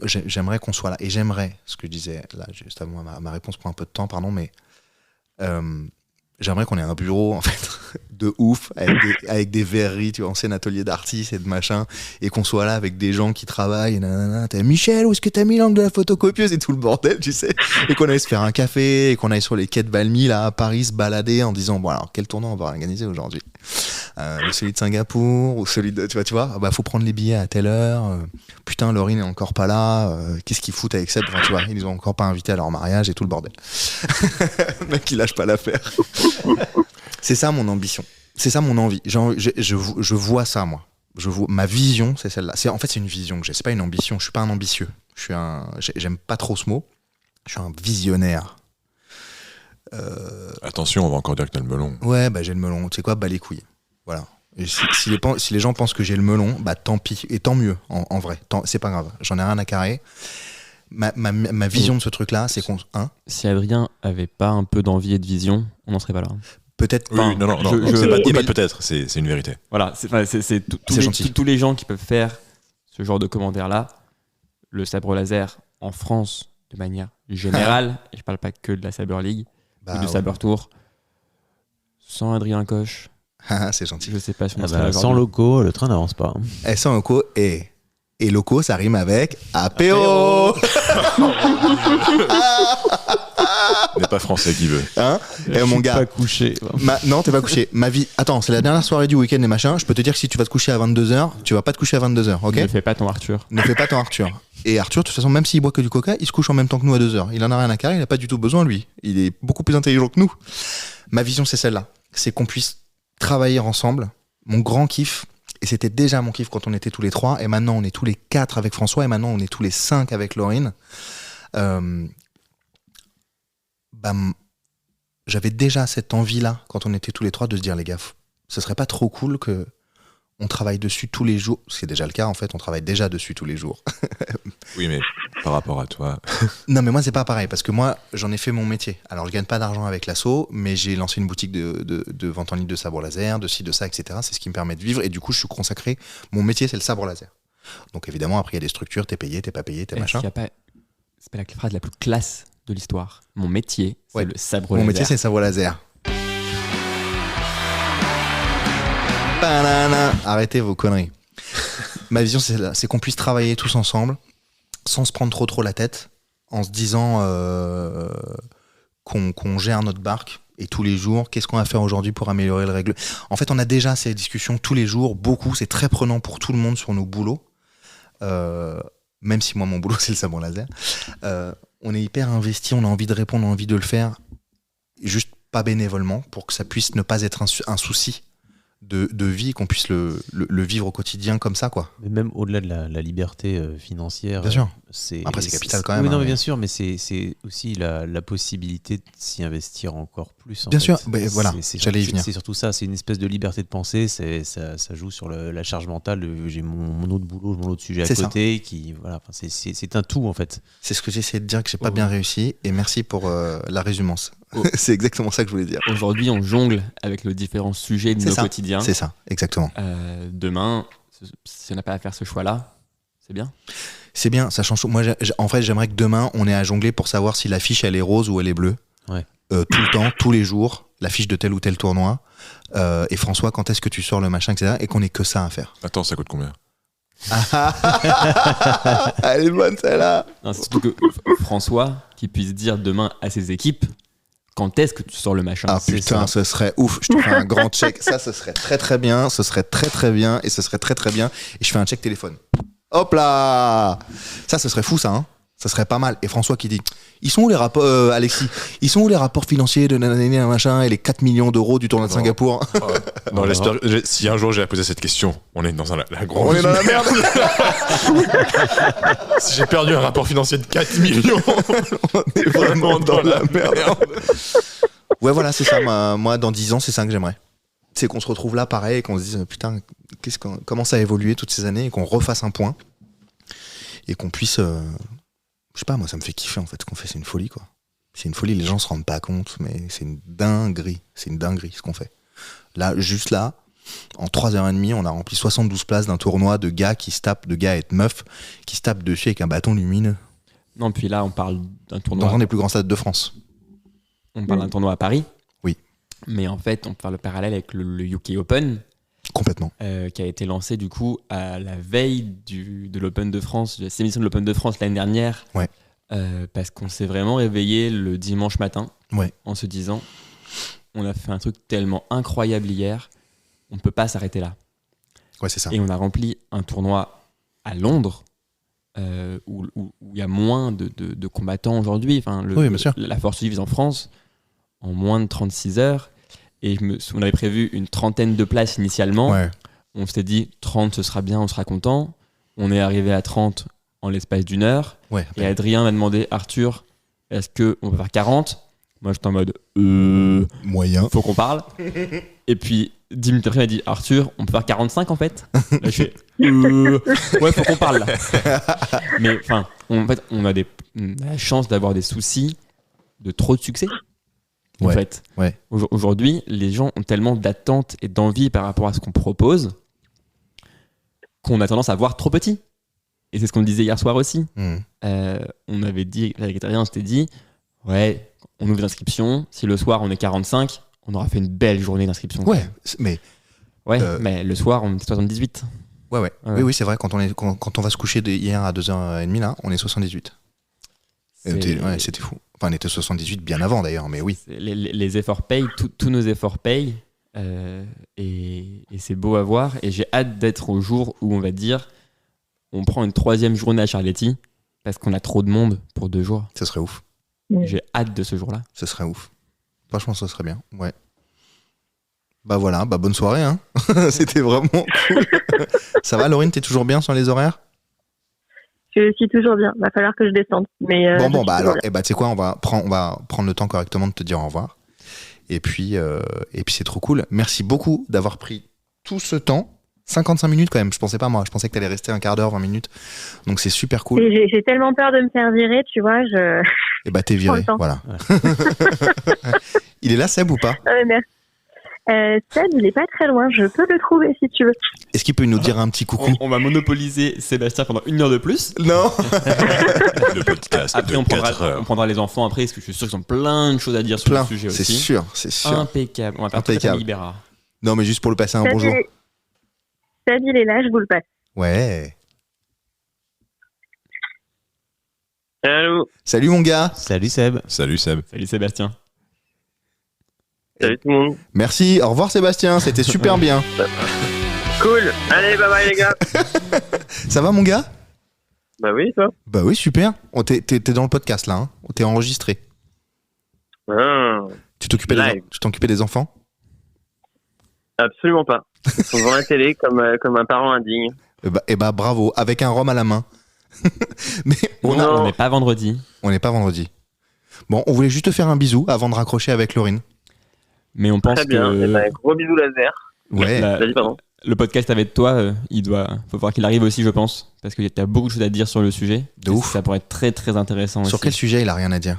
J'aimerais qu'on soit là. Et j'aimerais, ce que je disais là, juste avant ma réponse prend un peu de temps, pardon, mais j'aimerais qu'on ait un bureau en fait de ouf avec des verreries, tu vois, ancien atelier d'artistes et de machin, et qu'on soit là avec des gens qui travaillent. T'as Michel, où est-ce que t'as mis l'angle de la photocopieuse et tout le bordel, tu sais, et qu'on aille se faire un café et qu'on aille sur les quais de Valmy là à Paris se balader en disant bon alors quel tournoi on va organiser aujourd'hui, celui de Singapour ou celui de tu vois faut prendre les billets à telle heure, putain Laurine est encore pas là, qu'est-ce qu'ils foutent avec Seb, enfin, tu vois, ils les ont encore pas invités à leur mariage et tout le bordel. Le mec il lâche pas l'affaire. C'est ça mon ambition, c'est ça mon envie. Je vois ça moi. Ma vision, c'est celle-là. En fait, c'est une vision que j'ai. C'est pas une ambition. Je suis pas un ambitieux. J'aime pas trop ce mot. Je suis un visionnaire. Attention, on va encore dire que t'as le melon. Ouais, j'ai le melon. Tu sais quoi, les couilles. Voilà. Et si les gens pensent que j'ai le melon, tant pis. Et tant mieux, en vrai. C'est pas grave. J'en ai rien à carrer. Ma vision de ce truc-là, c'est qu'on... Si Adrien avait pas un peu d'envie et de vision, on n'en serait pas là. Peut-être pas. Oui, non, c'est pas peut-être, c'est une vérité. Voilà, c'est tous les gens qui peuvent faire ce genre de commentaires-là. Le sabre laser en France, de manière générale, et je parle pas que de la Saber League ou du Saber Tour, sans Adrien Coche. C'est gentil. Je sais pas si on serait sans locaux, le train n'avance pas. Sans locaux et locaux, ça rime avec apéro. N'est pas français qui veut. Mon gars. Pas couché. Non, t'es pas couché. Ma vie. Attends, c'est la dernière soirée du week-end et machin. Je peux te dire que si tu vas te coucher à 22h, tu vas pas te coucher à 22h, ok ? Ne fais pas ton Arthur. Ne fais pas ton Arthur. Et Arthur, de toute façon, même s'il boit que du coca, il se couche en même temps que nous à 2h. Il en a rien à carrer, il a pas du tout besoin, lui. Il est beaucoup plus intelligent que nous. Ma vision, c'est celle-là. C'est qu'on puisse travailler ensemble. Mon grand kiff, et c'était déjà mon kiff quand on était tous les 3, et maintenant on est tous les 4 avec François, et maintenant on est tous les 5 avec Laurine. J'avais déjà cette envie-là, quand on était tous les 3, de se dire, les gars, ce serait pas trop cool que on travaille dessus tous les jours. C'est déjà le cas, en fait, on travaille déjà dessus tous les jours. Oui, mais par rapport à toi... Non, mais moi, c'est pas pareil, parce que moi, j'en ai fait mon métier. Alors, je gagne pas d'argent avec l'assaut, mais j'ai lancé une boutique de vente en ligne de sabre laser, de ci, de ça, etc. C'est ce qui me permet de vivre, et du coup, je suis consacré. Mon métier, c'est le sabre laser. Donc, évidemment, après, il y a des structures, t'es payé, t'es pas payé, t'es machin. C'est pas la phrase la plus classe de l'histoire. Mon métier, c'est le sabre laser. Mon métier, c'est le sabre laser. Arrêtez vos conneries. Ma vision, c'est qu'on puisse travailler tous ensemble, sans se prendre trop la tête, en se disant qu'on gère notre barque, et tous les jours, qu'est-ce qu'on va faire aujourd'hui pour améliorer le règlement. En fait, on a déjà ces discussions tous les jours, beaucoup, c'est très prenant pour tout le monde sur nos boulots, même si moi, mon boulot, c'est le sabre laser. On est hyper investi, on a envie de répondre, on a envie de le faire, juste pas bénévolement, pour que ça puisse ne pas être un souci de vie, qu'on puisse le vivre au quotidien comme ça, quoi. Mais même au-delà de la liberté financière. Bien sûr. Après, c'est capital quand même. Oui, non, mais bien sûr, mais c'est aussi la possibilité de s'y investir encore plus. Bien sûr, voilà, j'allais y venir. C'est surtout ça, c'est une espèce de liberté de penser, ça joue sur la charge mentale. J'ai mon autre boulot, mon autre sujet à côté, c'est un tout en fait. C'est ce que j'essayais de dire que j'ai pas bien réussi, et merci pour la résumance. C'est exactement ça que je voulais dire. Aujourd'hui, on jongle avec les différents sujets de nos quotidiens. C'est ça, exactement. Demain, si on n'a pas à faire ce choix-là, c'est bien. C'est bien, ça change tout. Moi, en fait, j'aimerais que demain, on ait à jongler pour savoir si l'affiche, elle est rose ou elle est bleue. Ouais. Tout le temps, tous les jours, l'affiche de tel ou tel tournoi. Et François, quand est-ce que tu sors le machin, etc. Et qu'on ait que ça à faire. Attends, ça coûte combien ? Elle est bonne, celle-là. Non, c'est surtout que François, qui puisse dire demain à ses équipes, quand est-ce que tu sors le machin ? Ah putain, ce serait ouf. Je te fais un grand check. Ça, ce serait très très bien. Ce serait très très bien. Et ce serait très très bien. Et je fais un check téléphone. Hop là ! Ça, ce serait fou, ça. Hein, Ça serait pas mal. Et François qui dit, ils sont où les rapports, Alexis, ils sont où les rapports financiers de nanana machin et les 4 millions d'euros du tournoi de Singapour? Non, si un jour j'ai à poser cette question, on est dans la grosse... On est dans la merde. Si j'ai perdu un rapport financier de 4 millions, on est vraiment dans la merde. Ouais, voilà, c'est ça. Moi, dans 10 ans, c'est ça que j'aimerais. C'est qu'on se retrouve là, pareil, et qu'on se dise, putain, comment ça a évolué toutes ces années, et qu'on refasse un point, et qu'on puisse... je sais pas, moi, ça me fait kiffer, en fait, ce qu'on fait. C'est une folie, quoi. C'est une folie, les gens se rendent pas compte, mais c'est une dinguerie. C'est une dinguerie, ce qu'on fait. Là, juste là, en 3h30, on a rempli 72 places d'un tournoi de gars qui se tapent, de gars et de meufs, qui se tapent dessus avec un bâton lumineux. Non, puis là, on parle d'un tournoi... Dans un des plus grands stades de France. On parle d'un tournoi à Paris. Oui. Mais en fait, on peut faire le parallèle avec le UK Open. Complètement. Qui a été lancé du coup à la veille de l'Open de France, de la sémission de l'Open de France l'année dernière. Ouais. Parce qu'on s'est vraiment réveillé le dimanche matin en se disant on a fait un truc tellement incroyable hier, on ne peut pas s'arrêter là. Ouais, c'est ça. Et on a rempli un tournoi à Londres où il y a moins de combattants aujourd'hui. Enfin, bien sûr. La force vive en France en moins de 36 heures. Et on avait prévu une 30aine de places initialement. Ouais. On s'était dit 30, ce sera bien, on sera content. On est arrivé à 30 en l'espace d'une heure. Ouais, et Adrien m'a demandé, Arthur, est-ce qu'on peut faire 40 ? Moi, j'étais en mode moyen. Faut qu'on parle. Et puis, 10 minutes après, il m'a dit, Arthur, on peut faire 45 en fait ? Là, je fais ouais, faut qu'on parle là. Mais enfin, on a la chance d'avoir des soucis de trop de succès. En fait, aujourd'hui, les gens ont tellement d'attentes et d'envie par rapport à ce qu'on propose qu'on a tendance à voir trop petit. Et c'est ce qu'on disait hier soir aussi. On avait dit, avec Adrien, on s'était dit, ouais, on ouvre l'inscription. Si le soir on est 45, on aura fait une belle journée d'inscription. Mais le soir on est 78. Oui, c'est vrai. Quand on va se coucher hier à 2h30 là, on est 78. C'était fou. Enfin, on était 78 bien avant d'ailleurs, mais oui. Les efforts payent, tous nos efforts payent, et c'est beau à voir. Et j'ai hâte d'être au jour où on va dire, on prend une 3e journée à Charletti parce qu'on a trop de monde pour 2 jours. Ça serait ouf. J'ai hâte de ce jour-là. Ça serait ouf. Franchement, ça serait bien. Ouais. Bah voilà, bonne soirée. Hein. C'était vraiment cool. Ça va, Laurine, t'es toujours bien sur les horaires ? Je suis toujours bien. Va falloir que je descende. Mais alors, tu sais quoi, on va prendre le temps correctement de te dire au revoir. Et puis c'est trop cool. Merci beaucoup d'avoir pris tout ce temps. 55 minutes quand même. Je pensais pas, moi. Je pensais que t'allais rester un quart d'heure, 20 minutes. Donc c'est super cool. J'ai tellement peur de me faire virer, tu vois. T'es viré. Voilà. Il est là, Seb, ou pas ? Merci. Seb, il est pas très loin. Je peux le trouver si tu veux. Est-ce qu'il peut nous dire un petit coucou ? On va monopoliser Sébastien pendant 1 heure de plus. Non. Le podcast. Après, on prendra les enfants après, parce que je suis sûr qu'ils ont plein de choses à dire sur le sujet aussi. C'est sûr. Impeccable. On va faire toute la famille Ibera. Non, mais juste pour le passer un bonjour. Seb, il est là, je vous le passe. Ouais. Allô. Salut mon gars. Salut Seb. Salut Seb. Salut Sébastien. Salut tout le monde. Merci, au revoir Sébastien, c'était super bien. Cool, allez bye bye les gars. Ça va mon gars ? Bah oui, toi ? Bah oui, super. T'es dans le podcast là, hein. T'es enregistré. Tu t'occupais des enfants ? Absolument pas. Ils sont devant la télé comme un parent indigne. Et bah bravo, avec un rhum à la main. Mais on n'est pas vendredi. On n'est pas vendredi. Bon, on voulait juste te faire un bisou avant de raccrocher avec Laurine. Mais on pense très bien. que... un gros bisou laser. Ouais. Le podcast avec toi, faut voir qu'il arrive aussi, je pense, parce qu'il y a beaucoup de choses à dire sur le sujet. De ouf. Ça pourrait être très très intéressant. Sur aussi. Quel sujet il a rien à dire ?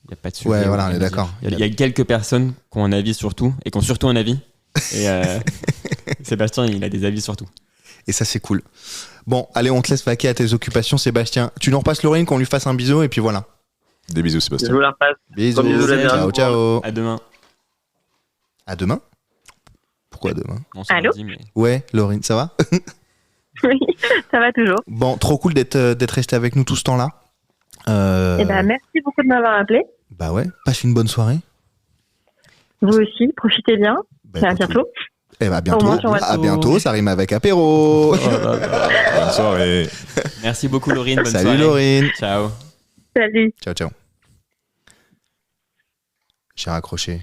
Il n'y a pas de sujet. Ouais, voilà, on est d'accord. Il y a quelques personnes qui ont un avis sur tout et qui ont surtout un avis. Et Sébastien, il a des avis sur tout. Et ça, c'est cool. Bon, allez, on te laisse vaquer à tes occupations, Sébastien. Tu nous repasses Laurine, qu'on lui fasse un bisou et puis voilà. Des bisous, Sébastien. Je vous la repasse. Bisous. Ciao. À demain. À demain ? Pourquoi demain ? Allô ? Ouais, Laurine, ça va ? Oui, ça va toujours. Bon, trop cool d'être resté avec nous tout ce temps-là. Merci beaucoup de m'avoir appelé. Bah ouais, passe une bonne soirée. Vous aussi, profitez bien. À bientôt. Eh bah bientôt, à bientôt, ça rime avec apéro. Bonne soirée. Merci beaucoup Laurine, bonne soirée. Salut Laurine. Ciao. Salut. Ciao. J'ai raccroché.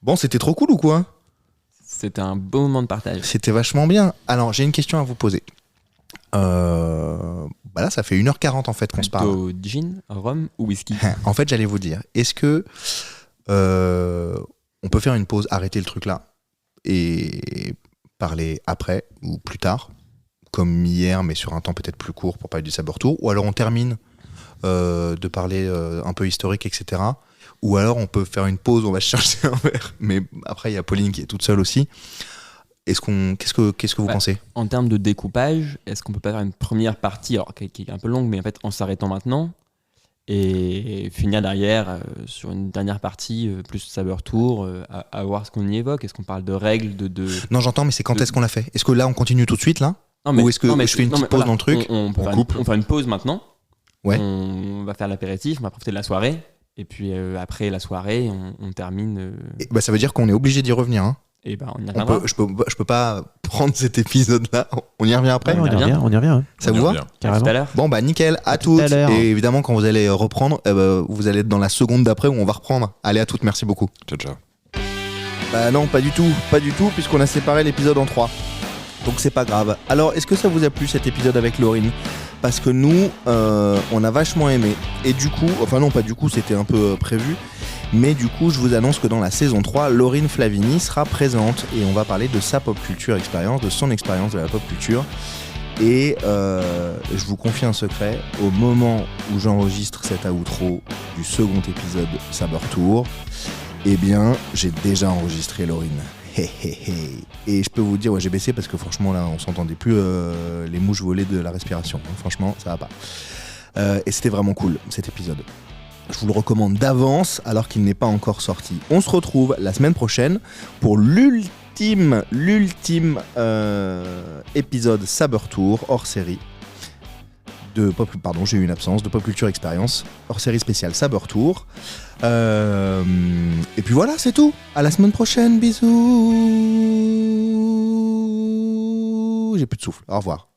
Bon, c'était trop cool ou quoi? C'était un beau moment de partage. C'était vachement bien. Alors, j'ai une question à vous poser. Là, ça fait 1h40 en fait qu'on se parle. Plutôt gin, rhum ou whisky? En fait, j'allais vous dire, est-ce que on peut faire une pause, arrêter le truc là et parler après ou plus tard, comme hier, mais sur un temps peut-être plus court pour parler du Saber Tour, ou alors on termine de parler un peu historique, etc. Ou alors on peut faire une pause, on va chercher un verre. Mais après, il y a Pauline qui est toute seule aussi. Qu'est-ce que vous pensez? En termes de découpage, est-ce qu'on peut pas faire une première partie, alors qui est un peu longue, mais en fait en s'arrêtant maintenant, et finir derrière sur une dernière partie plus Saber Tour, à voir ce qu'on y évoque? Est-ce qu'on parle de règles de... Non, j'entends, mais c'est quand est-ce qu'on l'a fait? Est-ce que là on continue tout de suite là? Ou est-ce que je fais une petite pause dans le truc? On fait une pause maintenant. Ouais. On va faire l'apéritif, on va profiter de la soirée. Et puis après la soirée, on termine. Ça veut dire qu'on est obligé d'y revenir. Hein. Et on y reviendra. Je peux pas prendre cet épisode-là. On y revient après? On y revient. Hein. Ça vous va? Carrément. Tout à l'heure. Bon, nickel. À toutes. Et évidemment, quand vous allez reprendre, vous allez être dans la seconde d'après où on va reprendre. Allez, à toutes. Merci beaucoup. Ciao. Non, pas du tout, puisqu'on a séparé l'épisode en 3. Donc c'est pas grave. Alors, est-ce que ça vous a plu cet épisode avec Laurine? Parce que nous, on a vachement aimé. Et du coup, enfin non, pas du coup, c'était un peu prévu. Mais du coup, je vous annonce que dans la saison 3, Laurine Flavini sera présente. Et on va parler de sa pop culture expérience, de son expérience de la pop culture. Et je vous confie un secret. Au moment où j'enregistre cet outro du second épisode Saber Tour, eh bien, j'ai déjà enregistré Laurine. Et je peux vous dire, j'ai baissé parce que franchement là on s'entendait plus les mouches volaient de la respiration. Franchement ça va pas. Et c'était vraiment cool cet épisode. Je vous le recommande d'avance alors qu'il n'est pas encore sorti. On se retrouve la semaine prochaine pour l'ultime épisode Saber Tour hors série de Pop, pardon, j'ai eu une absence, de Pop Culture Experience, hors série spéciale Saber Tour. Et puis voilà, c'est tout. À la semaine prochaine, bisous. J'ai plus de souffle. Au revoir.